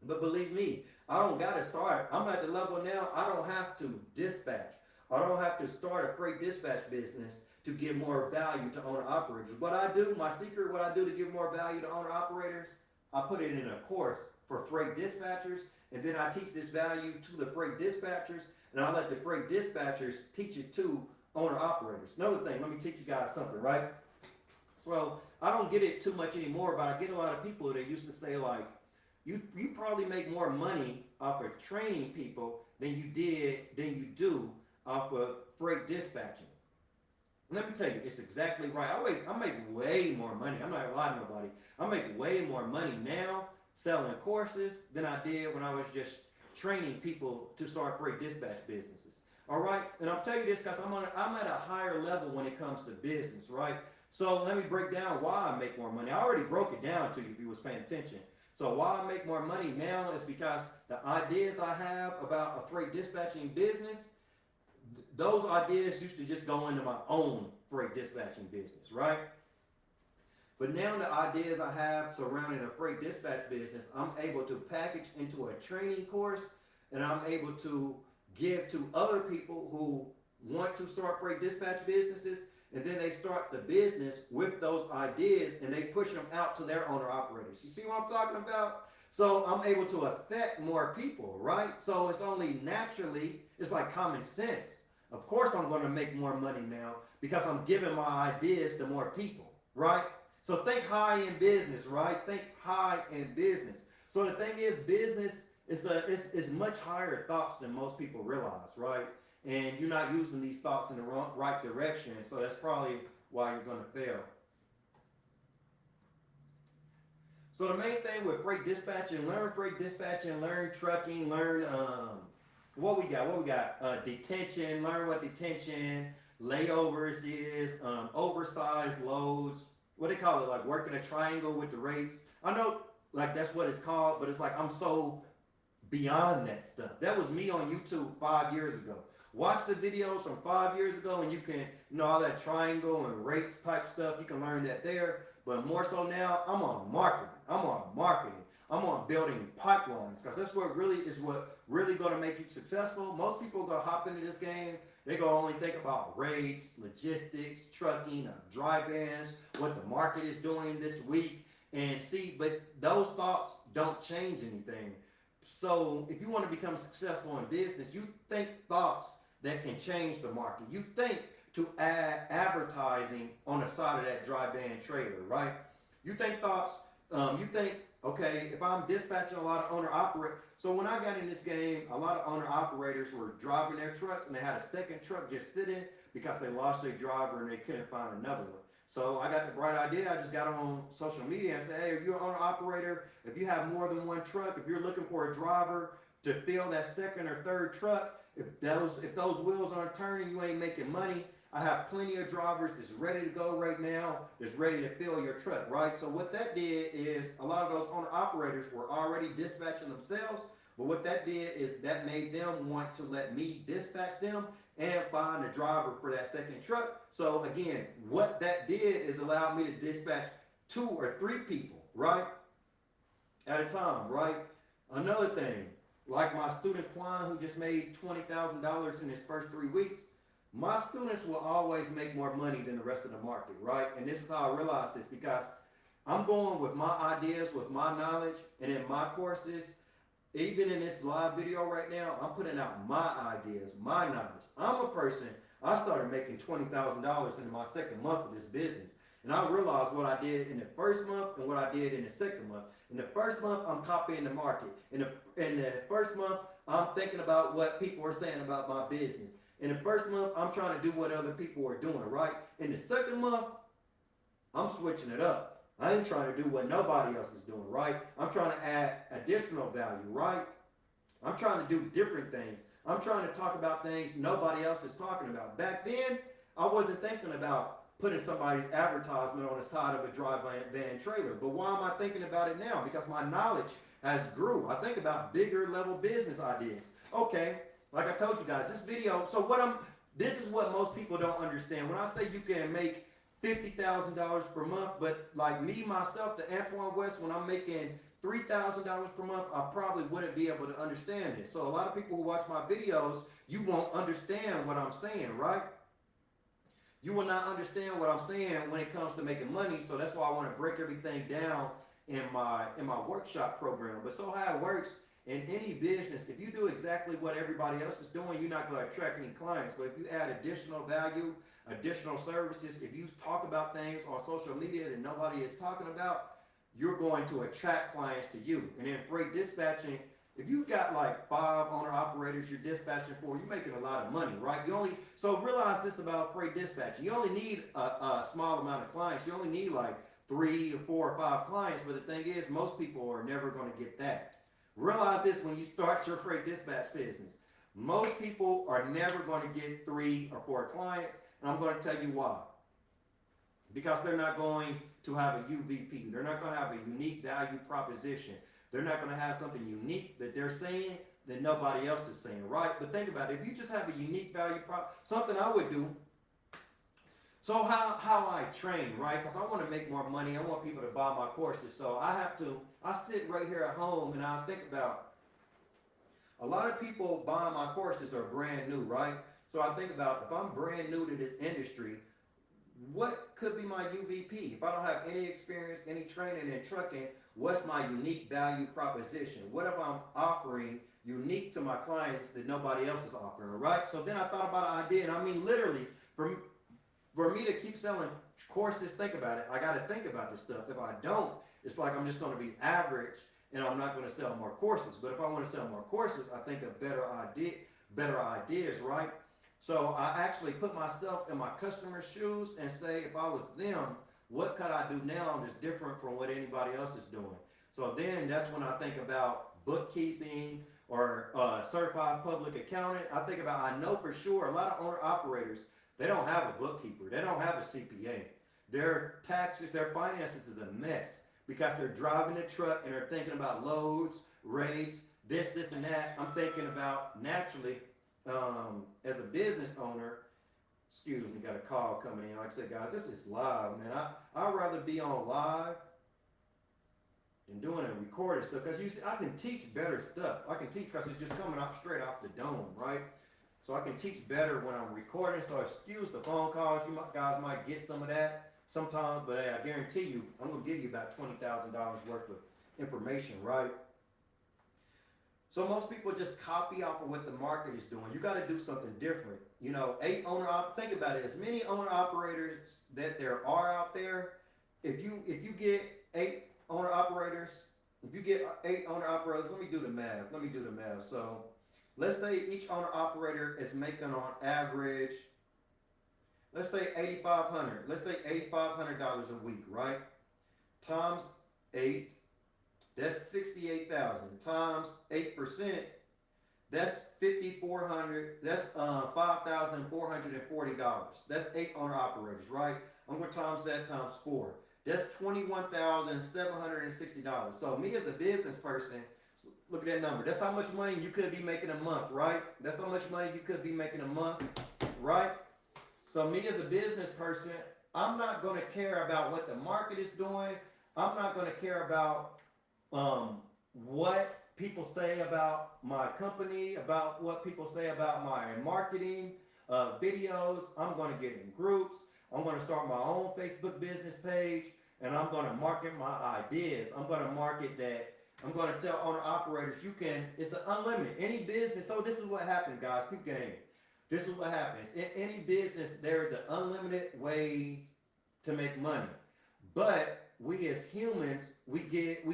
But believe me, I don't got to start. I'm at the level now, I don't have to dispatch. I don't have to start a freight dispatch business to give more value to owner operators. What I do, my secret, what I do to give more value to owner operators, I put it in a course for freight dispatchers, and then I teach this value to the freight dispatchers, and I let the freight dispatchers teach it to owner operators. Another thing, let me teach you guys something, right? So I don't get it too much anymore, but I get a lot of people that used to say like, you probably make more money off of training people than you do off of freight dispatching. Let me tell you, it's exactly right. I make way more money. I'm not lying to nobody. I make way more money now selling courses than I did when I was just training people to start freight dispatch businesses. All right, and I'll tell you this because I'm at a higher level when it comes to business, right? So let me break down why I make more money. I already broke it down to you if you was paying attention. So why I make more money now is because the ideas I have about a freight dispatching business, those ideas used to just go into my own freight dispatching business, right? But now the ideas I have surrounding a freight dispatch business, I'm able to package into a training course, and I'm able to give to other people who want to start freight dispatch businesses, and then they start the business with those ideas and they push them out to their owner operators. You see what I'm talking about? So I'm able to affect more people, right? So it's only naturally, it's like common sense. Of course I'm going to make more money now because I'm giving my ideas to more people, right? So think high in business, right? Think high in business. So the thing is, business is much higher thoughts than most people realize, right? And you're not using these thoughts in the right direction. So that's probably why you're going to fail. So the main thing with freight dispatching, learn trucking, learn what we got? Detention, learn what detention, layovers is, oversized loads, what they call it, like working a triangle with the rates. I know like that's what it's called, but it's like I'm so beyond that stuff. That was me on YouTube 5 years ago. Watch the videos from 5 years ago and you can, all that triangle and rates type stuff. You can learn that there. But more so now, I'm on marketing. I'm on building pipelines because that's what really going to make you successful. Most people go hop into this game. They go only think about rates, logistics, trucking, dry vans, what the market is doing this week. And see, but those thoughts don't change anything. So if you want to become successful in business, you think thoughts that can change the market. You think to add advertising on the side of that dry van trailer, right? You think thoughts, okay, if I'm dispatching a lot of owner-operator, so when I got in this game, a lot of owner-operators were driving their trucks and they had a second truck just sitting because they lost their driver and they couldn't find another one. So I got the bright idea. I just got on social media and said, hey, if you're an owner-operator, if you have more than one truck, if you're looking for a driver to fill that second or third truck, if those wheels aren't turning, you ain't making money, I have plenty of drivers that's ready to go right now, that's ready to fill your truck, right? So what that did is a lot of those owner-operators were already dispatching themselves, but what that did is that made them want to let me dispatch them and find a driver for that second truck. So again, what that did is allow me to dispatch 2 or 3 people, right, at a time, right? Another thing, like my student Antoine, who just made $20,000 in his first 3 weeks, my students will always make more money than the rest of the market, right? And this is how I realized this, because I'm going with my ideas, with my knowledge, and in my courses, even in this live video right now, I'm putting out my ideas, my knowledge. I'm a person, I started making $20,000 in my second month of this business. And I realized what I did in the first month and what I did in the second month. In the first month, I'm copying the market. In the first month, I'm thinking about what people are saying about my business. In the first month, I'm trying to do what other people are doing, right? In the second month, I'm switching it up. I ain't trying to do what nobody else is doing, right? I'm trying to add additional value, right? I'm trying to do different things. I'm trying to talk about things nobody else is talking about. Back then, I wasn't thinking about putting somebody's advertisement on the side of a dry van trailer. But why am I thinking about it now? Because my knowledge has grew. I think about bigger level business ideas. Okay, like I told you guys, this video, this is what most people don't understand. When I say you can make $50,000 per month, but like me, myself, the Antoine West, when I'm making $3,000 per month, I probably wouldn't be able to understand it. So a lot of people who watch my videos, you won't understand what I'm saying, right? You will not understand what I'm saying when it comes to making money. So that's why I want to break everything down in my workshop program. But so how it works in any business, if you do exactly what everybody else is doing, you're not going to attract any clients. But if you add additional value, additional services, if you talk about things on social media that nobody is talking about, you're going to attract clients to you. And then freight dispatching, if you've got like 5 owner-operators you're dispatching for, you're making a lot of money, right? So realize this about freight dispatching. You only need a small amount of clients. You only need like 3 or 4 or 5 clients. But the thing is, most people are never going to get that. Realize this when you start your freight dispatch business. Most people are never going to get 3 or 4 clients. And I'm going to tell you why. Because they're not going to have a UVP. They're not going to have a unique value proposition. They're not going to have something unique that they're saying that nobody else is saying, right? But think about it. If you just have a unique value something I would do. So how I train, right? Because I want to make more money. I want people to buy my courses. So I sit right here at home and I think about, a lot of people buying my courses are brand new, right? So I think about, if I'm brand new to this industry, what could be my UVP? If I don't have any experience, any training in trucking, what's my unique value proposition? What if I'm offering unique to my clients that nobody else is offering, right? So then I thought about an idea, and I mean literally, for me to keep selling courses, think about it. I got to think about this stuff. If I don't, it's like I'm just going to be average, and I'm not going to sell more courses. But if I want to sell more courses, I think of better ideas, right? So I actually put myself in my customer's shoes and say, if I was them, what could I do now that's different from what anybody else is doing? So then that's when I think about bookkeeping or certified public accountant. I think about, I know for sure a lot of owner operators, they don't have a bookkeeper. They don't have a CPA. Their taxes, their finances is a mess because they're driving the truck and they're thinking about loads, rates, this and that. I'm thinking about naturally, as a business owner, excuse me, got a call coming in. Like I said, guys, this is live, man. I'd rather be on live than doing a recorded stuff, because you see, I can teach better stuff. I can teach because it's just coming up straight off the dome, right? So I can teach better when I'm recording. So excuse the phone calls. Guys might get some of that sometimes, but hey, I guarantee you, I'm gonna give you about $20,000 worth of information, right? So most people just copy off of what the market is doing. You got to do something different. You know, think about it. As many owner operators that there are out there, if you get 8 owner operators, let me do the math. So let's say each owner operator is making on average, let's say $8,500. Let's say $8,500 a week, right? Times 8. That's 68,000 times 8%. That's 5,400. That's $5,440. That's 8 owner operators, right? I'm going to times that times 4. That's $21,760. So me as a business person, look at that number. That's how much money you could be making a month, right? That's how much money you could be making a month, right? So me as a business person, I'm not going to care about what the market is doing. I'm not going to care about what people say about my company, about what people say about my marketing videos. I'm going to get in groups. I'm going to start my own Facebook business page, and I'm going to market my ideas. I'm going to market that. I'm going to tell owner operators, it's an unlimited. Any business, so this is what happens, guys. Keep game. This is what happens. In any business, there is an unlimited ways to make money. But we as humans, we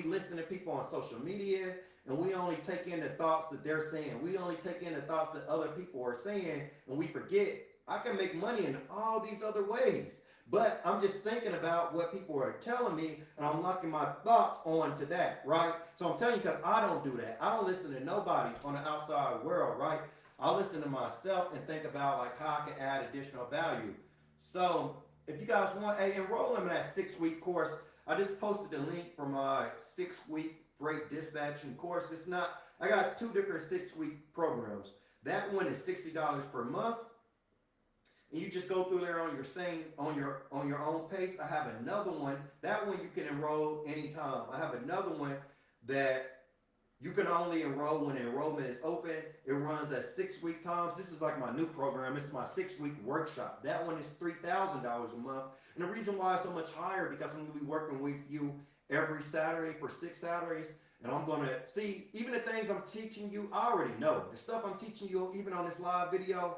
listen to people on social media, and we only take in the thoughts that they're saying. We only take in the thoughts that other people are saying, and we forget I can make money in all these other ways. But I'm just thinking about what people are telling me, and I'm locking my thoughts onto that, right? So I'm telling you, because I don't do that. I don't listen to nobody on the outside world, right? I listen to myself and think about like how I can add additional value. So if you guys want, enroll in that 6-week course. I just posted the link for my 6-week freight dispatching course. I got 2 different 6-week programs. That one is $60 per month. And you just go through there on your own pace. I have another one. That one you can enroll anytime. I have another one that you can only enroll when enrollment is open. It runs at 6-week times. This is like my new program. It's my 6-week workshop. That one is $3,000 a month. And the reason why it's so much higher, because I'm going to be working with you every Saturday for 6 Saturdays. And I'm going to see, even the things I'm teaching you, I already know. The stuff I'm teaching you, even on this live video,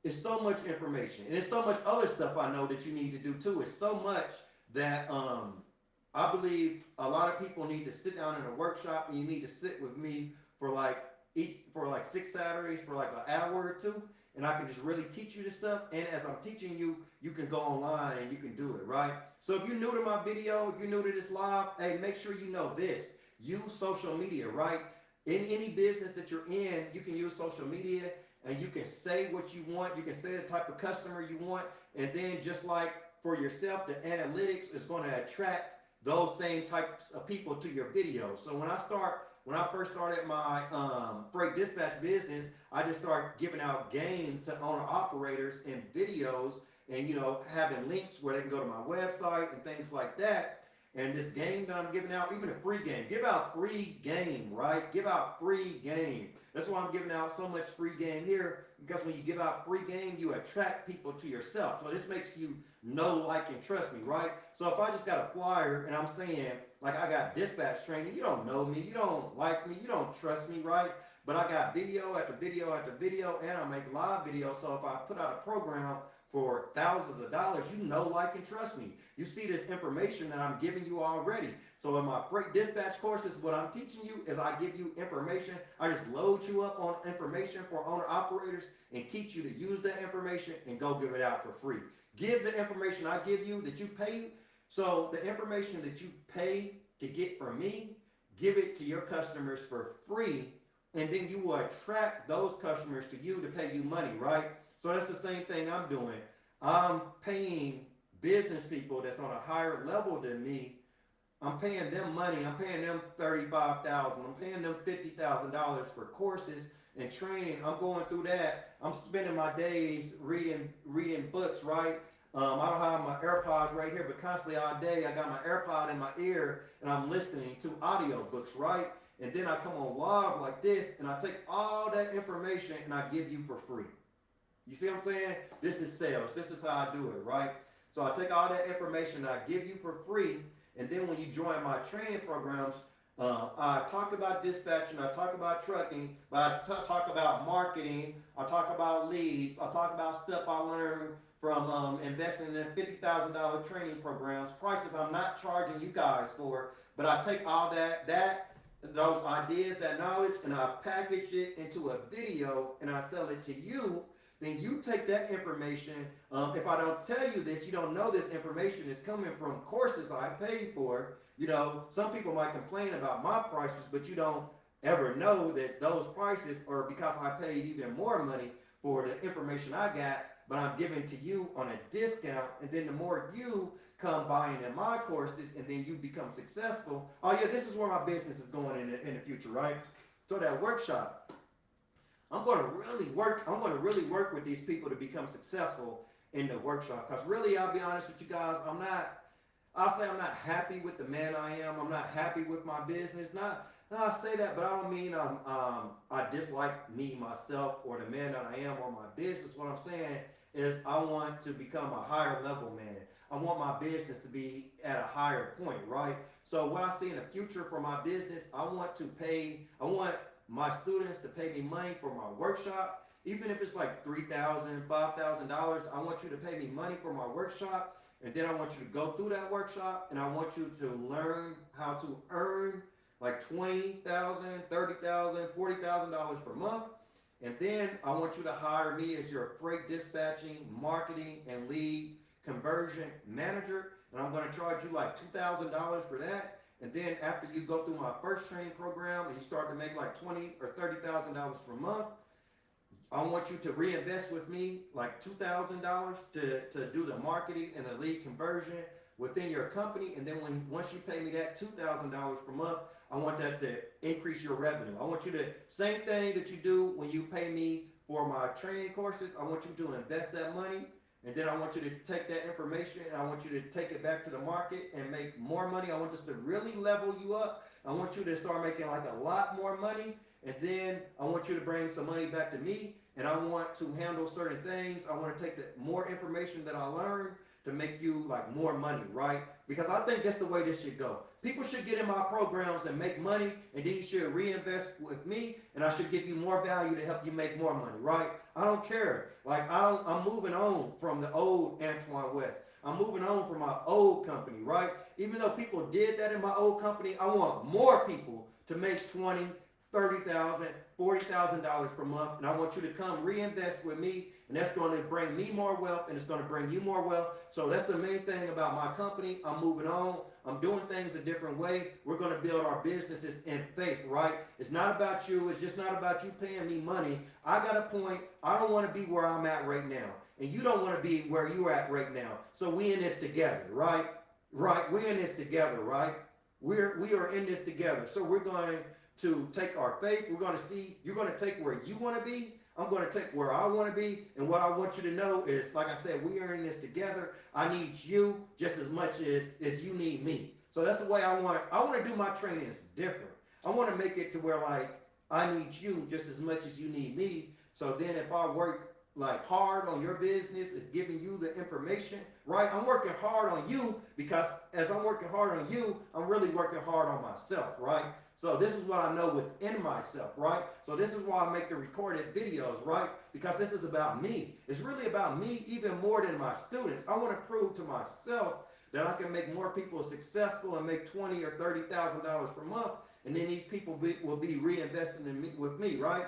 is so much information. And there's so much other stuff I know that you need to do too. It's so much that I believe a lot of people need to sit down in a workshop, and you need to sit with me for like 6 Saturdays for like an hour or 2, and I can just really teach you this stuff. And as I'm teaching you, you can go online and you can do it, right? So if you're new to my video, if you're new to this live, hey, make sure you know this. Use social media, right? In any business that you're in, you can use social media, and you can say what you want. You can say the type of customer you want, and then just like for yourself, the analytics is going to attract those same types of people to your videos. So when I first started my freight dispatch business, I just started giving out game to owner operators in videos, and having links where they can go to my website and things like that. And this game that I'm giving out, even a free game, give out free game, right? Give out free game. That's why I'm giving out so much free game here, because when you give out free game, you attract people to yourself. So this makes you know, like, and trust me, right? So if I just got a flyer and I'm saying, like, I got dispatch training, you don't know me, you don't like me, you don't trust me, right? But I got video after video after video, and I make live videos. So if I put out a program for thousands of dollars, you know, like, and trust me. You see this information that I'm giving you already. So in my freight dispatch courses, what I'm teaching you is I give you information. I just load you up on information for owner operators and teach you to use that information and go give it out for free. Give the information I give you that you pay. So the information that you pay to get from me, give it to your customers for free, and then you will attract those customers to you to pay you money, right? So that's the same thing I'm doing. I'm paying business people that's on a higher level than me. I'm paying them money. I'm paying them $35,000. I'm paying them $50,000 for courses and training. I'm going through that. I'm spending my days reading books, right? I don't have my AirPods right here, but constantly all day I got my AirPod in my ear and I'm listening to audio books, right? And then I come on live like this and I take all that information and I give you for free. You see what I'm saying? This is sales. This is how I do it, right? So I take all that information and I give you for free. And then when you join my training programs, I talk about dispatching, I talk about trucking, but I talk about marketing, I talk about leads, I talk about stuff I learned from investing in $50,000 training programs, prices I'm not charging you guys for, but I take all those ideas, that knowledge, and I package it into a video and I sell it to you. Then you take that information. If I don't tell you this, you don't know this information is coming from courses I paid for. You know, some people might complain about my prices, but you don't ever know that those prices are because I paid even more money for the information I got, but I'm giving to you on a discount. And then the more you come buying in my courses and then you become successful. Oh yeah, this is where my business is going in the future, right? So that workshop, I'm going to really work with these people to become successful in the workshop. Because really, I'll be honest with you guys, I'll say I'm not happy with the man I am. I'm not happy with my business. I say that, but I don't mean I dislike me, myself, or the man that I am or my business. What I'm saying is I want to become a higher level man. I want my business to be at a higher point, right? So what I see in the future for my business, I want my students to pay me money for my workshop, even if it's like $3,000, $5,000. I want you to pay me money for my workshop, and then I want you to go through that workshop, and I want you to learn how to earn like $20,000, $30,000, $40,000 per month, and then I want you to hire me as your freight dispatching, marketing, and lead conversion manager, and I'm going to charge you like $2,000 for that. And then after you go through my first training program and you start to make like $20,000 or $30,000 per month, I want you to reinvest with me like $2,000 to do the marketing and the lead conversion within your company. And then once you pay me that $2,000 per month, I want that to increase your revenue. I want you to, same thing that you do when you pay me for my training courses, I want you to invest that money. And then I want you to take that information and I want you to take it back to the market and make more money. I want this to really level you up. I want you to start making like a lot more money. And then I want you to bring some money back to me. And I want to handle certain things. I want to take the more information that I learned to make you like more money, right? Because I think that's the way this should go. People should get in my programs and make money, and then you should reinvest with me, and I should give you more value to help you make more money, right? I don't care. Like I'm moving on from the old Antoine West. I'm moving on from my old company, right? Even though people did that in my old company, I want more people to make $20,000, $30,000, $40,000 per month, and I want you to come reinvest with me, and that's going to bring me more wealth, and it's going to bring you more wealth. So that's the main thing about my company. I'm moving on. I'm doing things a different way. We're going to build our businesses in faith, right? It's not about you. It's just not about you paying me money. I got a point. I don't want to be where I'm at right now, and you don't want to be where you're at right now. So we in this together, right? Right? We're in this together, right? We are in this together. So we're going to take our faith. We're going to see, you're going to take where you want to be. I'm going to take where I want to be. And what I want you to know is, like I said, we are in this together. I need you just as much as you need me. So that's the way I want to do my trainings different. I want to make it to where like I need you just as much as you need me. So then if I work like hard on your business, it's giving you the information, right? I'm working hard on you because as I'm working hard on you, I'm really working hard on myself, right? So this is what I know within myself, right? So this is why I make the recorded videos, right? Because this is about me. It's really about me even more than my students. I want to prove to myself that I can make more people successful and make $20,000 or $30,000 per month. And then these people will be reinvesting in me, with me, right?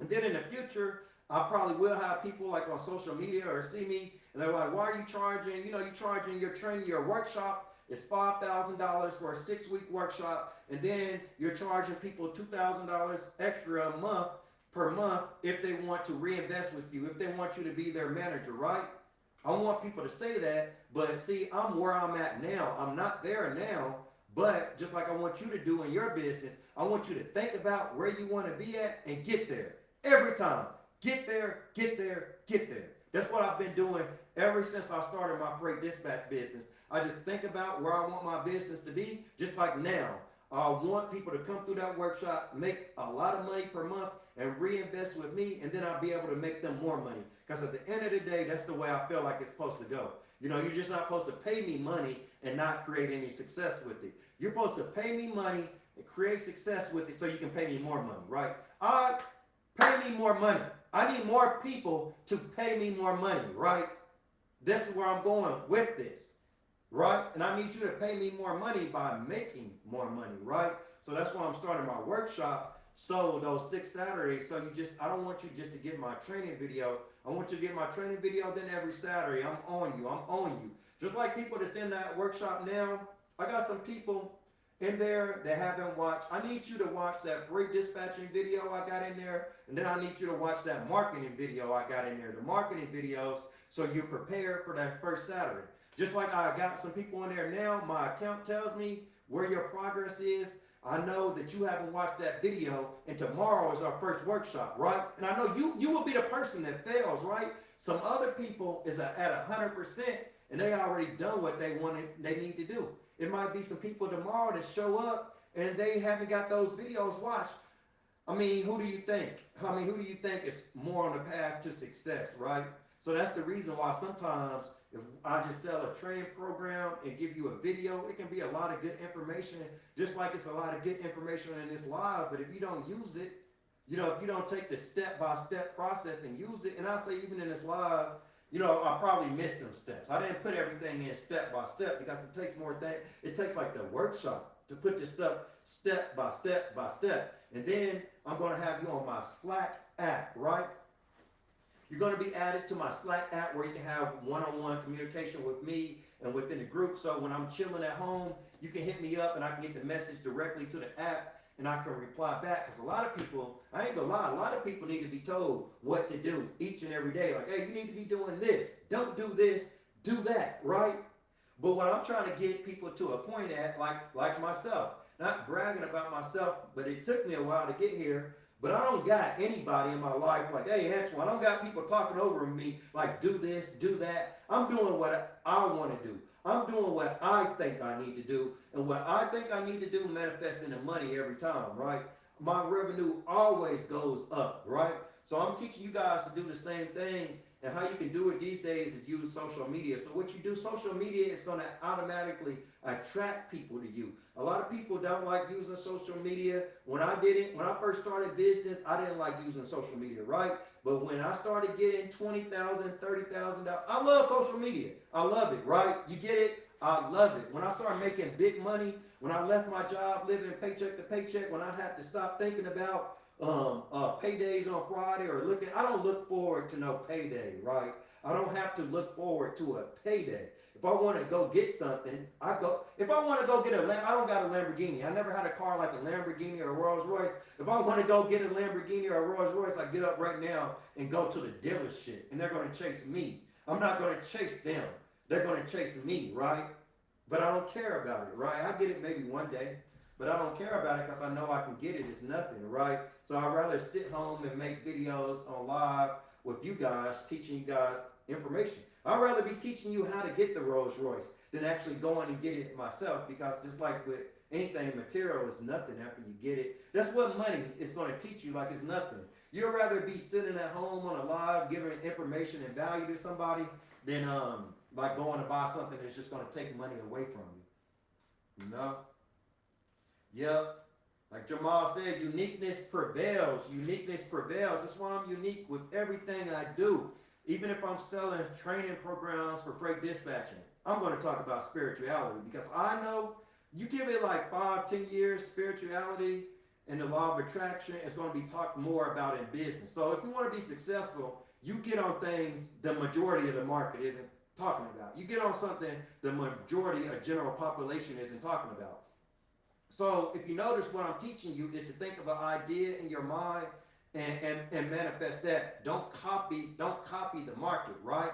And then in the future, I probably will have people like on social media or see me and they're like, why are you charging? You know, you're charging your training, your workshop is $5,000 for a 6-week workshop. And then you're charging people $2,000 extra a month per month if they want to reinvest with you, if they want you to be their manager, right? I want people to say that, but see, I'm where I'm at now. I'm not there now, But just like I want you to do in your business, I want you to think about where you want to be at and get there. Every time. Get there, get there, get there. That's what I've been doing ever since I started my freight dispatch business. I just think about where I want my business to be, just like now. I want people to come through that workshop, make a lot of money per month, and reinvest with me, and then I'll be able to make them more money. Because at the end of the day, that's the way I feel like it's supposed to go. You know, you're just not supposed to pay me money and not create any success with it. You're supposed to pay me money and create success with it so you can pay me more money, right? Pay me more money. I need more people to pay me more money, right? This is where I'm going with this, right? And I need you to pay me more money by making more money, right? So that's why I'm starting my workshop. So those 6 Saturdays, I don't want you just to get my training video. I want you to get my training video, then every Saturday, I'm on you. Just like people that's in that workshop now, I got some people in there that haven't watched. I need you to watch that freight dispatching video I got in there, and then I need you to watch that marketing video I got in there. The marketing videos, so you're prepared for that first Saturday. Just like I got some people in there now, my account tells me where your progress is. I know that you haven't watched that video, and tomorrow is our first workshop, right? And I know you will be the person that fails, right? Some other people is at 100%, and they already done what they need to do. It might be some people tomorrow that show up and they haven't got those videos watched. I mean, who do you think? Who do you think is more on the path to success, right? So that's the reason why sometimes if I just sell a training program and give you a video, it can be a lot of good information, just like it's a lot of good information in this live. But if you don't use it, you know, if you don't take the step-by-step process and use it, and I say even in this live, you know, I probably missed some steps. I didn't put everything in step by step because it takes more things. It takes like the workshop to put this stuff step by step by step. And then I'm going to have you on my Slack app, right? You're going to be added to my Slack app where you can have one-on-one communication with me and within the group. So when I'm chilling at home, you can hit me up and I can get the message directly to the app and I can reply back. Because a lot of people, I ain't gonna lie, a lot of people need to be told what to do each and every day. Like, hey, you need to be doing this. Don't do this, do that, right? But what I'm trying to get people to a point at, like myself, not bragging about myself, but it took me a while to get here. But I don't got anybody in my life like, hey, Antoine, I don't got people talking over me like, do this, do that. I'm doing what I want to do. I'm doing what I think I need to do. And what I think I need to do manifests into money every time, right? My revenue always goes up, right? So I'm teaching you guys to do the same thing. And how you can do it these days is use social media. So what you do, social media is going to automatically attract people to you. A lot of people don't like using social media. When I first started business, I didn't like using social media, right? But when I started getting $20,000, $30,000, I love social media. I love it, right? You get it? I love it. When I started making big money, when I left my job living paycheck to paycheck, when I had to stop thinking about paydays on Friday I don't look forward to no payday, right? I don't have to look forward to a payday. If I want to go get something, I go. If I want to go get I don't got a Lamborghini. I never had a car like a Lamborghini or a Rolls Royce. If I want to go get a Lamborghini or a Rolls Royce, I get up right now and go to the dealership, and they're going to chase me. I'm not going to chase them. They're going to chase me, right? But I don't care about it, right? I get it maybe one day, but I don't care about it because I know I can get it. It's nothing, right? So I'd rather sit home and make videos on live with you guys, teaching you guys information. I'd rather be teaching you how to get the Rolls Royce than actually going and getting it myself, because just like with anything material, it's nothing after you get it. That's what money is going to teach you, like it's nothing. You'd rather be sitting at home on a live giving information and value to somebody than like going to buy something that's just going to take money away from you. You know? Yep. Like Jamal said, uniqueness prevails. Uniqueness prevails. That's why I'm unique with everything I do. Even if I'm selling training programs for freight dispatching, I'm going to talk about spirituality, because I know you give it like 5-10 years, spirituality and the law of attraction is going to be talked more about in business. So if you want to be successful, you get on things the majority of the market isn't talking about. You get on something the majority of general population isn't talking about. So if you notice, what I'm teaching you is to think of an idea in your mind and manifest that. Don't copy the market, right?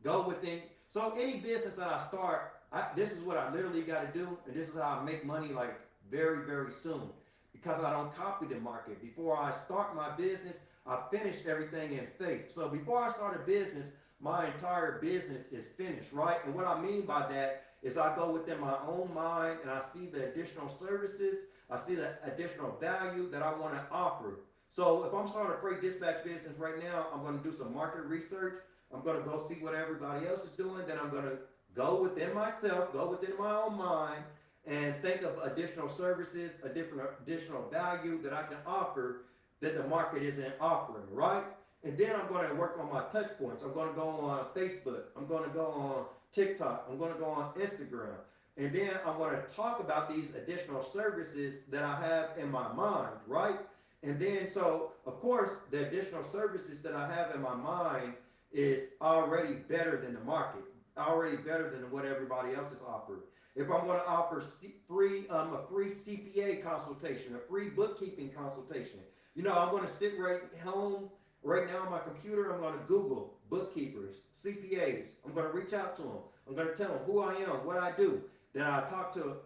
Go within. So any business that I start, this is what I literally got to do, and this is how I make money like very, very soon. Because I don't copy the market. Before I start my business, I finished everything in faith. So before I start a business, my entire business is finished, right? And what I mean by that is I go within my own mind and I see the additional services, I see the additional value that I want to offer. So if I'm starting a freight dispatch business right now, I'm going to do some market research. I'm going to go see what everybody else is doing. Then I'm going to go within myself, go within my own mind, and think of additional services, additional value that I can offer that the market isn't offering, right? And then I'm going to work on my touch points. I'm going to go on Facebook. I'm going to go on TikTok. I'm going to go on Instagram. And then I'm going to talk about these additional services that I have in my mind, right? And then, so, of course, the additional services that I have in my mind is already better than the market, already better than what everybody else is offering. If I'm going to offer a free CPA consultation, a free bookkeeping consultation, you know, I'm going to sit right home, right now on my computer, I'm going to Google bookkeepers, CPAs. I'm going to reach out to them. I'm going to tell them who I am, what I do. Then I talk to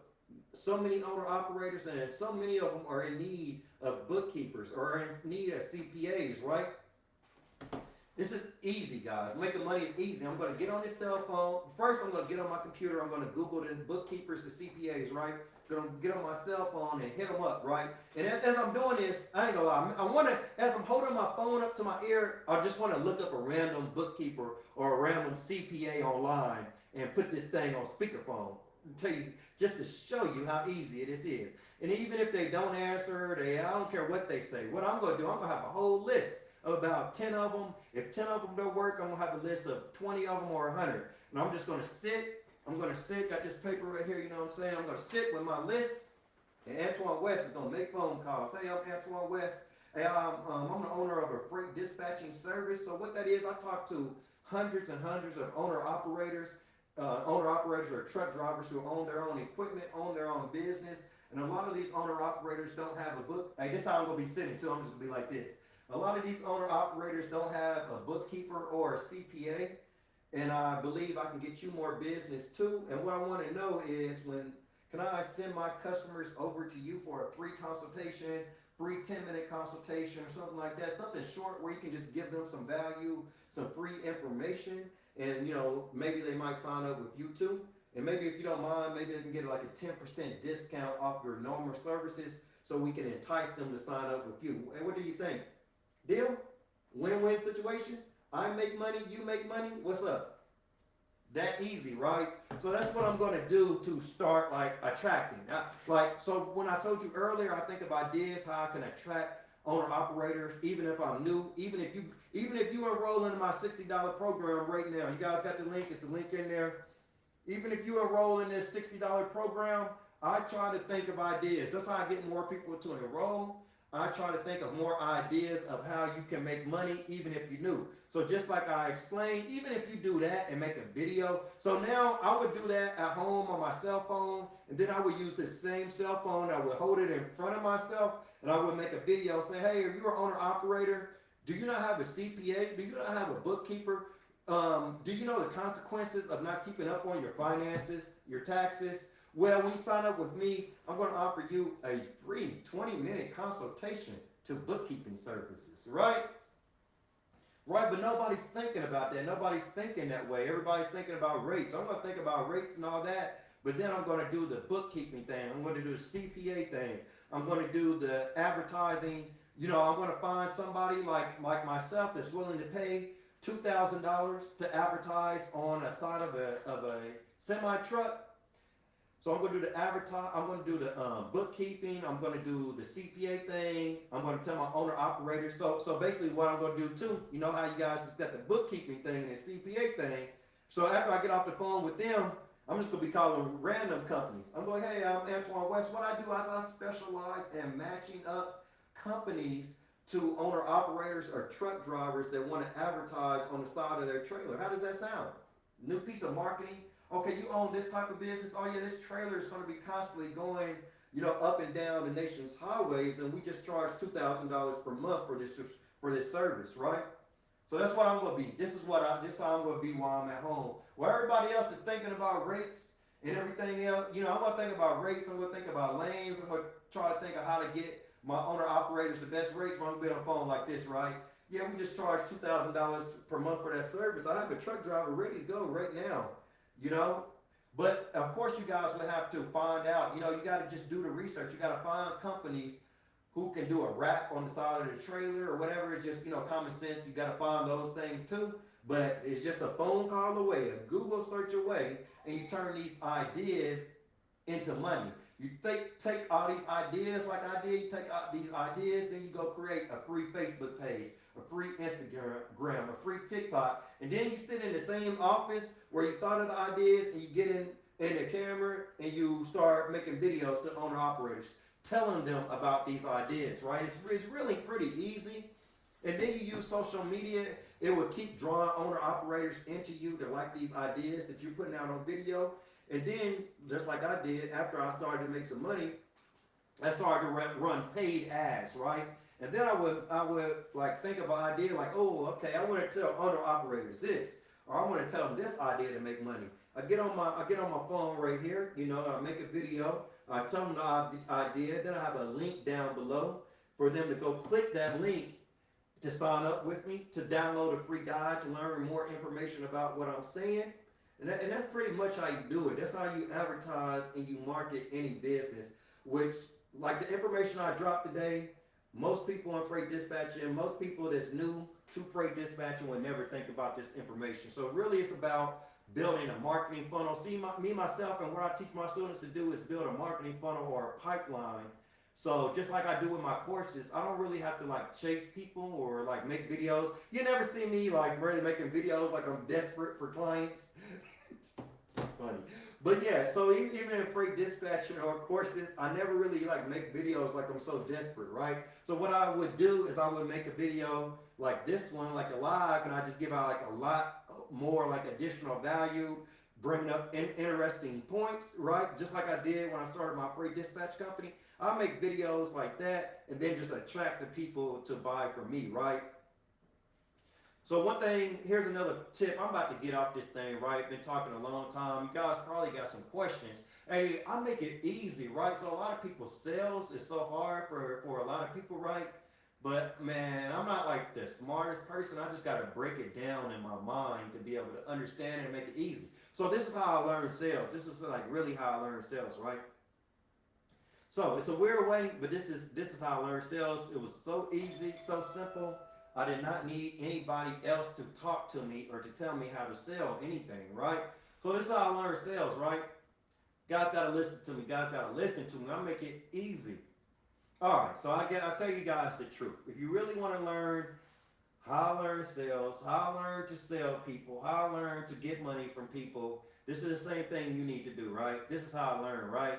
so many owner-operators, and so many of them are in need of bookkeepers or in need of CPAs, right? This is easy, guys. Making money is easy. I'm going to get on this cell phone. First, I'm going to get on my computer. I'm going to Google the bookkeepers, the CPAs, right? I'm going to get on my cell phone and hit them up, right? And as I'm doing this, I ain't going to lie. I want to, as I'm holding my phone up to my ear, I just want to look up a random bookkeeper or a random CPA online and put this thing on speakerphone. Tell you, just to show you how easy this is. And even if they don't answer, I don't care what they say. What I'm going to do, I'm going to have a whole list of about 10 of them. If 10 of them don't work, I'm going to have a list of 20 of them or 100. And I'm just going to sit. Got this paper right here, you know what I'm saying? I'm going to sit with my list. And Antoine West is going to make phone calls. Hey, I'm Antoine West. Hey, I'm the owner of a freight dispatching service. So what that is, I talk to hundreds and hundreds of owner-operators or truck drivers who own their own equipment, own their own business. And a lot of these owner-operators don't have a book. Hey, this is how I'm going to be sitting too. I'm just going to be like this. A lot of these owner-operators don't have a bookkeeper or a CPA. And I believe I can get you more business too. And what I want to know is can I send my customers over to you for a free consultation, free 10-minute consultation or something like that, something short where you can just give them some value, some free information, and you know, maybe they might sign up with you too. And maybe if you don't mind, maybe they can get like a 10% discount off your normal services so we can entice them to sign up with you. And what do you think? Deal? Win-win situation? I make money, you make money, what's up? That easy, right? So that's what I'm going to do to start like attracting. So when I told you earlier, I think of ideas how I can attract owner operators, even if I'm new, even if you enroll in my $60 program right now, you guys got the link, it's the link in there. Even if you enroll in this $60 program, I try to think of ideas. That's how I get more people to enroll. I try to think of more ideas of how you can make money even if you're new. So just like I explained, even if you do that and make a video. So now I would do that at home on my cell phone, and then I would use this same cell phone. I would hold it in front of myself, and I would make a video saying, hey, are you an owner operator? Do you not have a CPA? Do you not have a bookkeeper? Do you know the consequences of not keeping up on your finances, your taxes? Well, when you sign up with me, I'm going to offer you a free 20-minute consultation to bookkeeping services, right? Right, but nobody's thinking about that. Nobody's thinking that way. Everybody's thinking about rates. I'm going to think about rates and all that, but then I'm going to do the bookkeeping thing. I'm going to do the CPA thing. I'm going to do the advertising. You know, I'm going to find somebody like myself that's willing to pay $2,000 to advertise on a side of a semi-truck. So I'm going to do the I'm going to do the bookkeeping. I'm going to do the CPA thing. I'm going to tell my owner operators. So basically what I'm going to do too, you know how you guys just got the bookkeeping thing and the CPA thing. So after I get off the phone with them, I'm just going to be calling random companies. I'm going, hey, I'm Antoine West. What I do is I specialize in matching up companies to owner operators or truck drivers that want to advertise on the side of their trailer. How does that sound? New piece of marketing. Okay, you own this type of business. Oh yeah, this trailer is going to be constantly going, you know, up and down the nation's highways, and we just charge $2,000 per month for this service, right? So that's what I'm going to be. This is how I'm going to be while I'm at home. While everybody else is thinking about rates and everything else. You know, I'm gonna think about rates. I'm gonna think about lanes. I'm gonna try to think of how to get my owner operators the best rates. When I'm gonna be on a phone like this, right? Yeah, we just charge $2,000 per month for that service. I have a truck driver ready to go right now. You know, but of course, you guys would have to find out. You know, you got to just do the research. You got to find companies who can do a wrap on the side of the trailer or whatever. It's just, you know, common sense. You got to find those things too. But it's just a phone call away, a Google search away, and you turn these ideas into money. You take all these ideas like I did, you take these ideas, then you go create a free Facebook page, a free Instagram, a free TikTok, and then you sit in the same office where you thought of the ideas, and you get in the camera and you start making videos to owner operators, telling them about these ideas, right? It's really pretty easy. And then you use social media. It will keep drawing owner operators into you to like these ideas that you're putting out on video. And then, just like I did, after I started to make some money, I started to run paid ads, right? And then I would like think of an idea like, oh, okay, I want to tell owner operators this, or I want to tell them this idea to make money. I get on my phone right here, you know, I make a video, I tell them the idea, then I have a link down below for them to go click that link to sign up with me, to download a free guide, to learn more information about what I'm saying. And that's pretty much how you do it. That's how you advertise and you market any business, which, like the information I dropped today, most people in freight dispatching, most people that's new to freight dispatching would never think about this information. So really it's about building a marketing funnel. See, myself, and what I teach my students to do is build a marketing funnel or a pipeline. So just like I do with my courses, I don't really have to like chase people or like make videos. You never see me like really making videos like I'm desperate for clients. It's funny. But yeah, so even in freight dispatching or courses, I never really like make videos like I'm so desperate, right? So what I would do is I would make a video like this one, like a live, and I just give out like a lot more like additional value, bringing up interesting points, right? Just like I did when I started my freight dispatch company. I make videos like that and then just attract the people to buy from me, right? So one thing, here's another tip. I'm about to get off this thing, right? Been talking a long time. You guys probably got some questions. Hey, I make it easy, right? So a lot of people's sales is so hard for a lot of people, right? But man, I'm not like the smartest person. I just got to break it down in my mind to be able to understand it and make it easy. So this is how I learn sales. This is like really how I learn sales, right? So it's a weird way, but this is how I learned sales. It was so easy, so simple. I did not need anybody else to talk to me or to tell me how to sell anything, right? So this is how I learned sales, right? Guys got to listen to me. Guys got to listen to me. I make it easy. All right, so I'll tell you guys the truth. If you really want to learn how I learn sales, how I learn to sell people, how I learn to get money from people, this is the same thing you need to do, right? This is how I learned, right?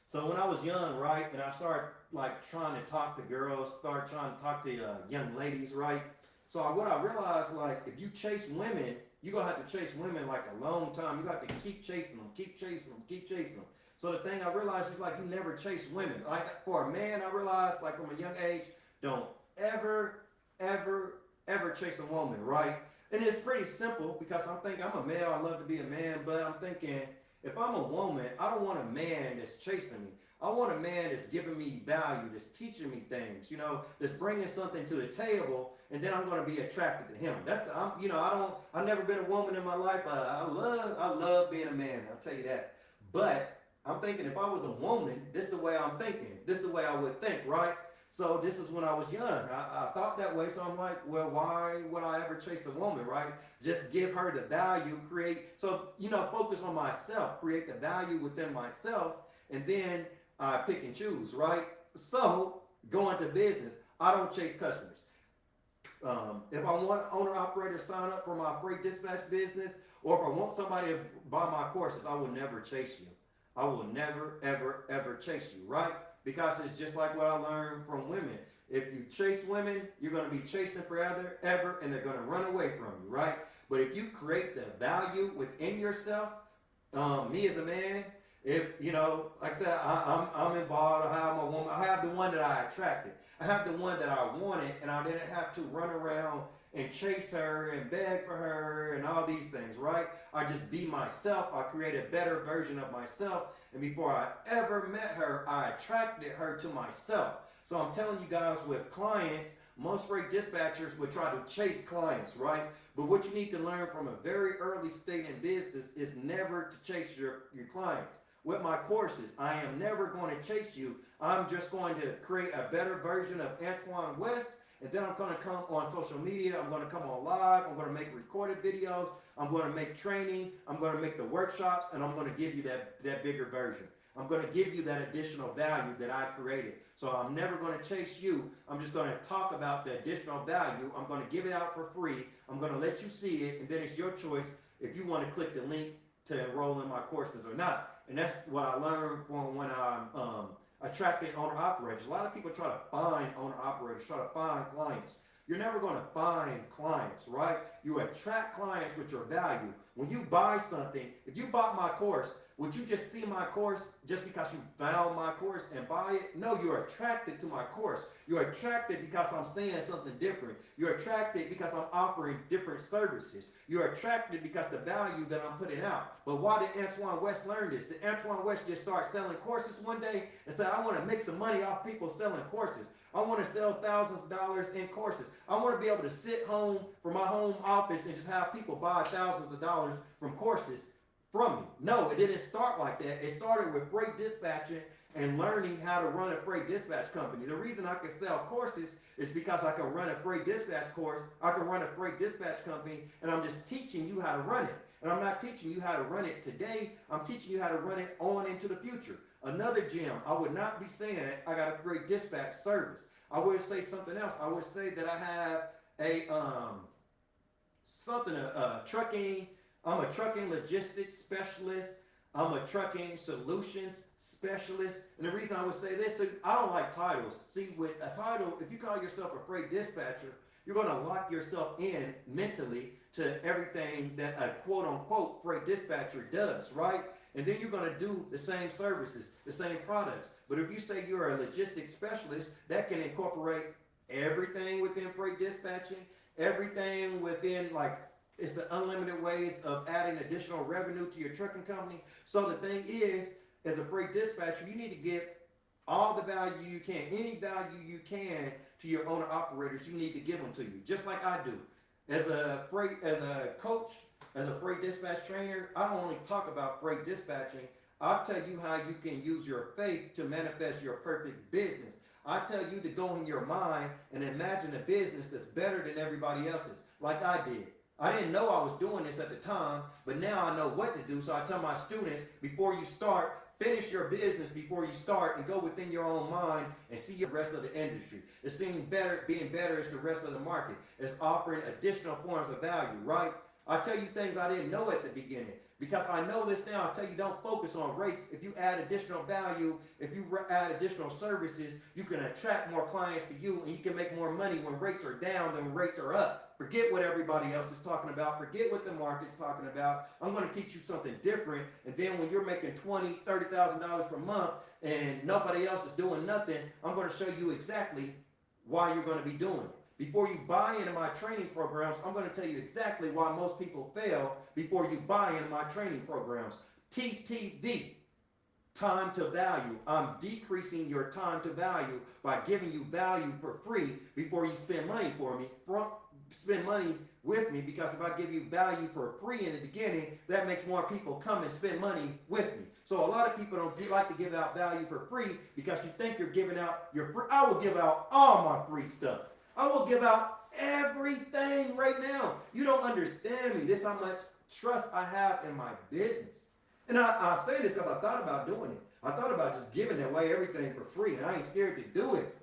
So when I was young, right, and I started like trying to talk to girls, started trying to talk to young ladies, right? So what I realized, like, if you chase women, you're going to have to chase women like a long time. You have to keep chasing them, keep chasing them, keep chasing them. So the thing I realized is like you never chase women. Like for a man, I realized like from a young age, don't ever, ever, ever chase a woman, right? And it's pretty simple because I'm thinking I'm a male, I love to be a man, but I'm thinking if I'm a woman, I don't want a man that's chasing me. I want a man that's giving me value, that's teaching me things, you know, that's bringing something to the table, and then I'm going to be attracted to him. I've never been a woman in my life. I love being a man. I'll tell you that. But I'm thinking if I was a woman, this is the way I'm thinking. This is the way I would think, right? So this is when I was young. I thought that way. So I'm like, well, why would I ever chase a woman, right? Just give her the value, focus on myself, create the value within myself, and then I pick and choose, right? So going to business, I don't chase customers. If I want owner-operator to sign up for my freight dispatch business, or if I want somebody to buy my courses, I will never chase you. I will never, ever, ever chase you, right? Because it's just like what I learned from women. If you chase women, you're going to be chasing forever, ever, and they're going to run away from you, right? But if you create the value within yourself, me as a man, like I said, I'm involved. I have my woman. I have the one that I attracted. I have the one that I wanted, and I didn't have to run around and chase her and beg for her and all these things, right? I just be myself. I create a better version of myself. And before I ever met her, I attracted her to myself. So I'm telling you guys, with clients, most freight dispatchers would try to chase clients, right? But what you need to learn from a very early stage in business is never to chase your clients. With my courses, I am never going to chase you. I'm just going to create a better version of Antoine West, and then I'm going to come on social media. I'm going to come on live. I'm going to make recorded videos. I'm going to make training. I'm going to make the workshops, and I'm going to give you that bigger version. I'm going to give you that additional value that I created. So I'm never going to chase you. I'm just going to talk about the additional value. I'm going to give it out for free. I'm going to let you see it, and then it's your choice if you want to click the link to enroll in my courses or not. And that's what I learned from when I'm attracting owner-operators. A lot of people try to find owner-operators, try to find clients. You're never going to find clients, right? You attract clients with your value. When you buy something, if you bought my course, would you just see my course just because you found my course and buy it? No, you're attracted to my course. You're attracted because I'm saying something different. You're attracted because I'm offering different services. You're attracted because the value that I'm putting out. But why did Antoine West learn this? Did Antoine West just start selling courses one day and said, I want to make some money off people selling courses. I want to sell thousands of dollars in courses. I want to be able to sit home from my home office and just have people buy thousands of dollars from courses from me. No, it didn't start like that. It started with freight dispatching and learning how to run a freight dispatch company. The reason I can sell courses is because I can run a freight dispatch course, I can run a freight dispatch company, and I'm just teaching you how to run it. And I'm not teaching you how to run it today, I'm teaching you how to run it on into the future. Another gem, I would not be saying I got a great dispatch service. I would say something else. I would say that I have trucking. I'm a trucking logistics specialist. I'm a trucking solutions specialist. And the reason I would say this, I don't like titles. See, with a title, if you call yourself a freight dispatcher, you're going to lock yourself in mentally to everything that a quote unquote freight dispatcher does, right? And then you're going to do the same services, the same products. But if you say you're a logistics specialist, that can incorporate everything within freight dispatching, everything within, like, it's the unlimited ways of adding additional revenue to your trucking company. So the thing is, as a freight dispatcher, you need to give all the value you can, any value you can to your owner operators. You need to give them to you, just like I do. As a coach, as a freight dispatch trainer, I don't only talk about freight dispatching. I'll tell you how you can use your faith to manifest your perfect business. I tell you to go in your mind and imagine a business that's better than everybody else's, like I did. I didn't know I was doing this at the time, but now I know what to do. So I tell my students, before you start, finish your business before you start and go within your own mind and see the rest of the industry. It's being better as the rest of the market. It's offering additional forms of value, right? I tell you things I didn't know at the beginning. Because I know this now, I tell you don't focus on rates. If you add additional value, if you add additional services, you can attract more clients to you and you can make more money when rates are down than when rates are up. Forget what everybody else is talking about. Forget what the market's talking about. I'm going to teach you something different. And then when you're making $20,000, $30,000 per month and nobody else is doing nothing, I'm going to show you exactly why you're going to be doing it. Before you buy into my training programs, I'm going to tell you exactly why most people fail before you buy into my training programs. TTV, time to value. I'm decreasing your time to value by giving you value for free before you spend money for me. Spend money with me, because if I give you value for free in the beginning, that makes more people come and spend money with me. So a lot of people don't like to give out value for free because you think you're giving out your free. I will give out all my free stuff. I will give out everything right now. You don't understand me. This is how much trust I have in my business. And I say this because I thought about doing it. I thought about just giving away everything for free, and I ain't scared to do it.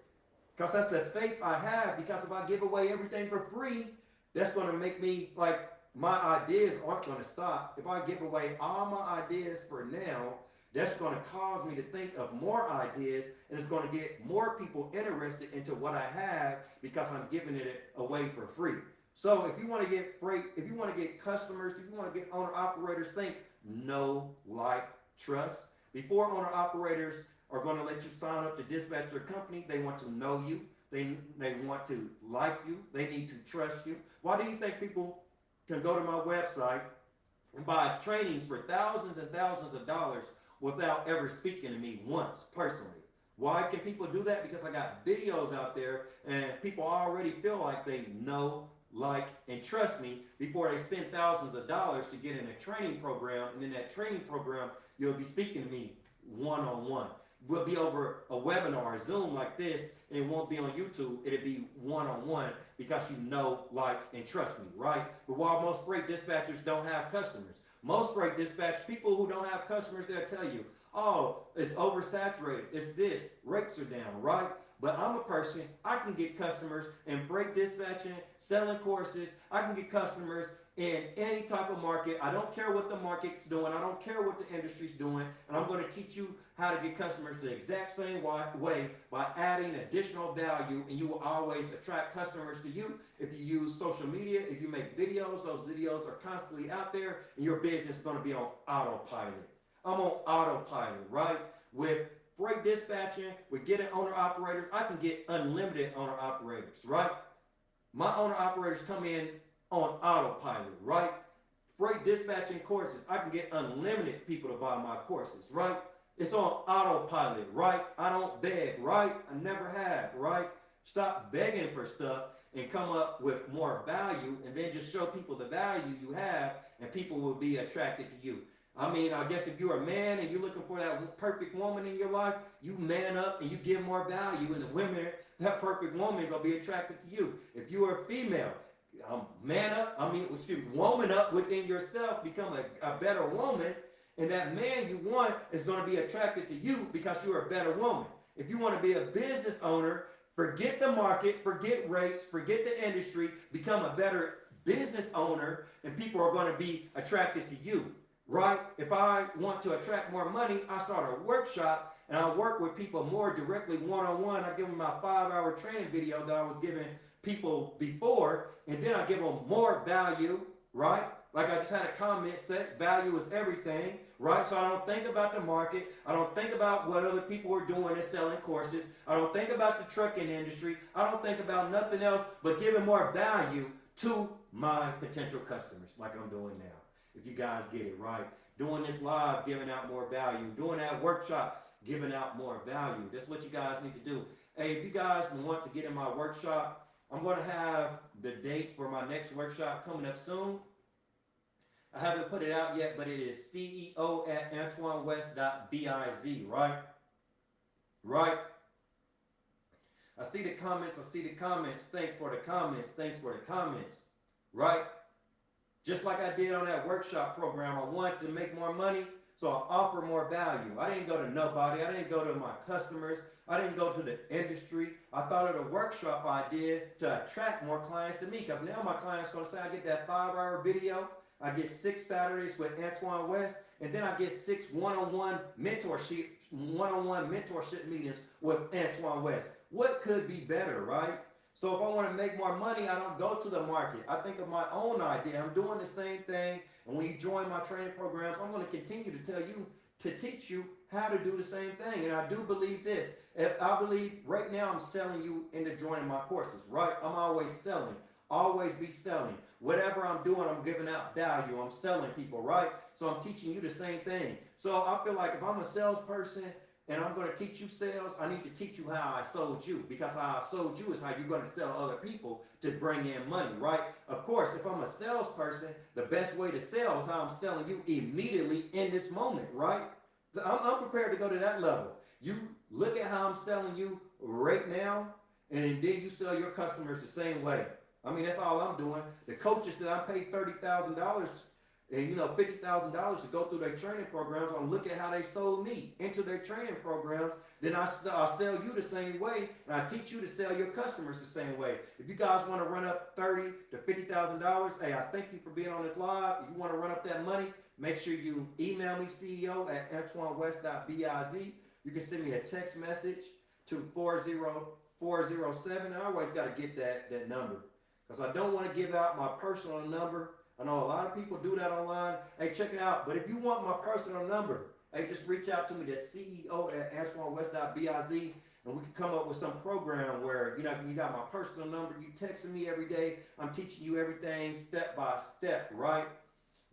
Because that's the faith I have. Because if I give away everything for free, that's going to make me, like, my ideas aren't going to stop. If I give away all my ideas for now, that's going to cause me to think of more ideas, and it's going to get more people interested into what I have because I'm giving it away for free. So if you want to get freight, if you want to get customers, if you want to get owner operators, think know, like, trust. Before owner operators are going to let you sign up to dispatch their company, they want to know you. They want to like you. They need to trust you. Why do you think people can go to my website and buy trainings for thousands and thousands of dollars without ever speaking to me once personally? Why can people do that? Because I got videos out there and people already feel like they know, like, and trust me before they spend thousands of dollars to get in a training program. And in that training program, you'll be speaking to me one-on-one. We'll be over a webinar, Zoom like this, and it won't be on YouTube. It'll be one-on-one because you know, like, and trust me, right? But while most freight dispatchers don't have customers, most freight dispatch people who don't have customers, they'll tell you, oh, it's oversaturated, it's this, rates are down, right? But I'm a person, I can get customers in freight dispatching, selling courses, I can get customers in any type of market. I don't care what the market's doing, I don't care what the industry's doing, and I'm going to teach you how to get customers the exact same way by adding additional value, and you will always attract customers to you if you use social media, if you make videos. Those videos are constantly out there, and your business is going to be on autopilot. I'm on autopilot, right? With freight dispatching, with getting owner-operators, I can get unlimited owner-operators, right? My owner-operators come in on autopilot, right? Freight dispatching courses, I can get unlimited people to buy my courses, right? It's on autopilot, right? I don't beg, right? I never have, right? Stop begging for stuff and come up with more value, and then just show people the value you have, and people will be attracted to you. I mean, I guess if you're a man and you're looking for that perfect woman in your life, you man up and you give more value, and the women, that perfect woman, gonna be attracted to you. If you are a female, woman up within yourself, become a better woman, and that man you want is gonna be attracted to you because you're a better woman. If you wanna be a business owner, forget the market, forget rates, forget the industry, become a better business owner, and people are gonna be attracted to you. Right? If I want to attract more money, I start a workshop and I work with people more directly one-on-one. I give them my 5-hour training video that I was giving people before, and then I give them more value, right? Like I just had a comment set, value is everything, right? So I don't think about the market. I don't think about what other people are doing and selling courses. I don't think about the trucking industry. I don't think about nothing else but giving more value to my potential customers like I'm doing now. If you guys get it, right? Doing this live, giving out more value. Doing that workshop, giving out more value. That's what you guys need to do. Hey, if you guys want to get in my workshop, I'm going to have the date for my next workshop coming up soon. I haven't put it out yet, but it is CEO@AntoineWest.biz, right? Right? I see the comments. Thanks for the comments. Right? Just like I did on that workshop program, I wanted to make more money, so I offer more value. I didn't go to nobody. I didn't go to my customers. I didn't go to the industry. I thought of the workshop I did to attract more clients to me, because now my clients going to say, I get that 5-hour video, I get 6 Saturdays with Antoine West, and then I get 6 one-on-one mentorship meetings with Antoine West. What could be better, right? So if I want to make more money, I don't go to the market. I think of my own idea. I'm doing the same thing. And when you join my training programs, I'm going to continue to tell you, to teach you how to do the same thing. And I do believe this. I believe right now I'm selling you into joining my courses, right? I'm always selling. Always be selling. Whatever I'm doing, I'm giving out value. I'm selling people, right? So I'm teaching you the same thing. So I feel like if I'm a salesperson, and I'm going to teach you sales, I need to teach you how I sold you, because how I sold you is how you're going to sell other people to bring in money, right? Of course, if I'm a salesperson, the best way to sell is how I'm selling you immediately in this moment, right? I'm prepared to go to that level. You look at how I'm selling you right now, and then you sell your customers the same way. I mean, that's all I'm doing. The coaches that I paid $30,000 and $50,000 to go through their training programs, I look at how they sold me into their training programs. Then I sell you the same way, and I teach you to sell your customers the same way. If you guys want to run up $30,000 to $50,000, hey, I thank you for being on this live. If you want to run up that money, make sure you email me, CEO@AntoineWest.biz. You can send me a text message to 40407. I always got to get that number, because I don't want to give out my personal number. I know a lot of people do that online. Hey, check it out. But if you want my personal number, hey, just reach out to me. That's CEO@AntoineWest.biz. and we can come up with some program where, you know, you got my personal number, you texting me every day, I'm teaching you everything step by step, right?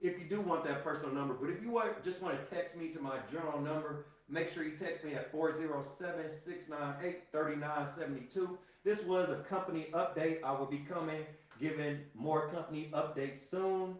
If you do want that personal number, but if you just want to text me to my general number, make sure you text me at 407-698-3972. This was a company update. I will be giving more company updates soon.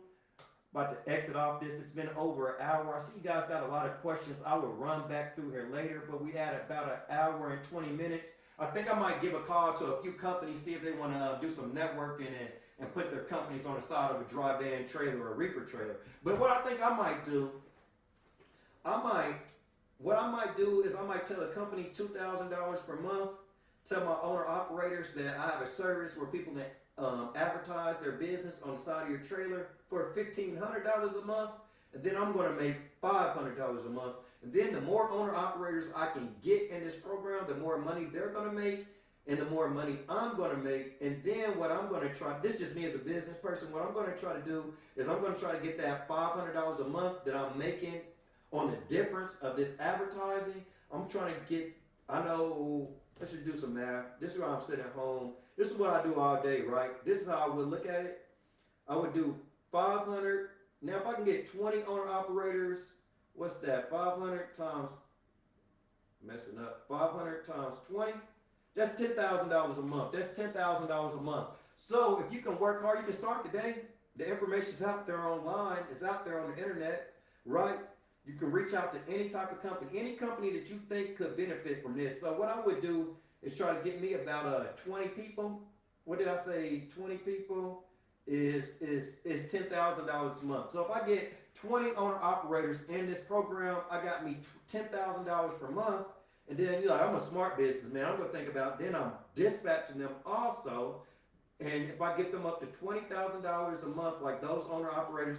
About to exit off this. It's been over an hour. I see you guys got a lot of questions. I will run back through here later, but we had about an hour and 20 minutes. I think I might give a call to a few companies, see if they want to do some networking and put their companies on the side of a dry van trailer or a reefer trailer. But what I think I might do, what I might do is I might tell a company $2,000 per month, tell my owner operators that I have a service where people that advertise their business on the side of your trailer for $1,500 a month, and then I'm going to make $500 a month. And then the more owner operators I can get in this program, the more money they're going to make, and the more money I'm going to make. And then what I'm going to try, this is just me as a business person, what I'm going to try to do is I'm going to try to get that $500 a month that I'm making on the difference of this advertising. I'm trying to get, I know, let's just do some math. This is why I'm sitting at home. This is what I do all day, right? This is how I would look at it. I would do 500. Now, if I can get 20 owner operators, what's that? 500 times, messing up, 500 times 20. That's $10,000 a month. That's $10,000 a month. So if you can work hard, you can start today. The information's out there online. It's out there on the internet, right? You can reach out to any type of company, any company that you think could benefit from this. So what I would do is try to get me about 20 people. What did I say? 20 people is $10,000 a month. So if I get 20 owner operators in this program, I got me $10,000 per month. And then you're like, I'm a smart businessman. I'm gonna think about, then I'm dispatching them also. And if I get them up to $20,000 a month, like those owner operators,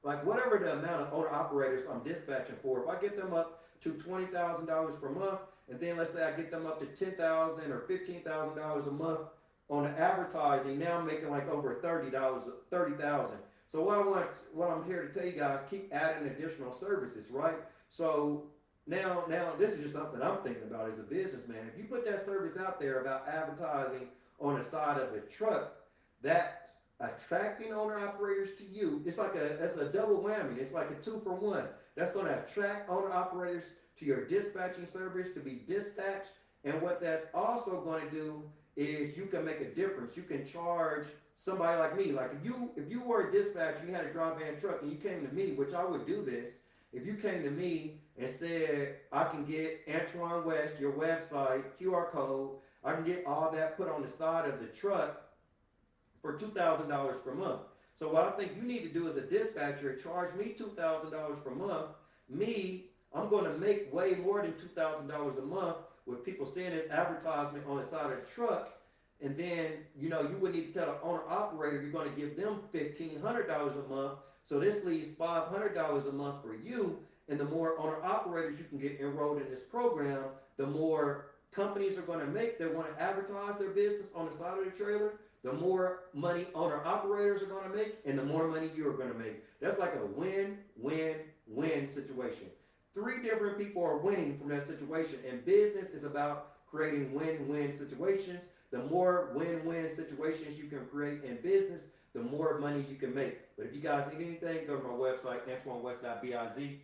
like whatever the amount of owner operators I'm dispatching for, if I get them up to $20,000 per month, and then let's say I get them up to $10,000 or $15,000 a month on the advertising, now I'm making like over $30,000. So what I'm here to tell you guys, keep adding additional services, right? So now this is just something I'm thinking about as a businessman. If you put that service out there about advertising on the side of a truck, that's attracting owner operators to you. It's like that's a double whammy. It's like a 2-for-1. That's going to attract owner operators to your dispatching service to be dispatched. And what that's also going to do is you can make a difference. You can charge somebody like me. Like if you were a dispatcher, you had a dry van truck, and you came to me, which I would do this. If you came to me and said, I can get Antoine West, your website, QR code, I can get all that put on the side of the truck for $2,000 per month. So what I think you need to do as a dispatcher, charge me $2,000 per month. I'm going to make way more than $2,000 a month with people seeing this advertisement on the side of the truck. And then, you would need to tell the owner operator you're going to give them $1,500 a month. So this leaves $500 a month for you. And the more owner operators you can get enrolled in this program, the more companies are going to make that want to advertise their business on the side of the trailer. The more money owner operators are going to make, and the more money you're going to make. That's like a win-win-win situation. 3 different people are winning from that situation, and business is about creating win-win situations. The more win-win situations you can create in business, the more money you can make. But if you guys need anything, go to my website, AntoineWest.biz.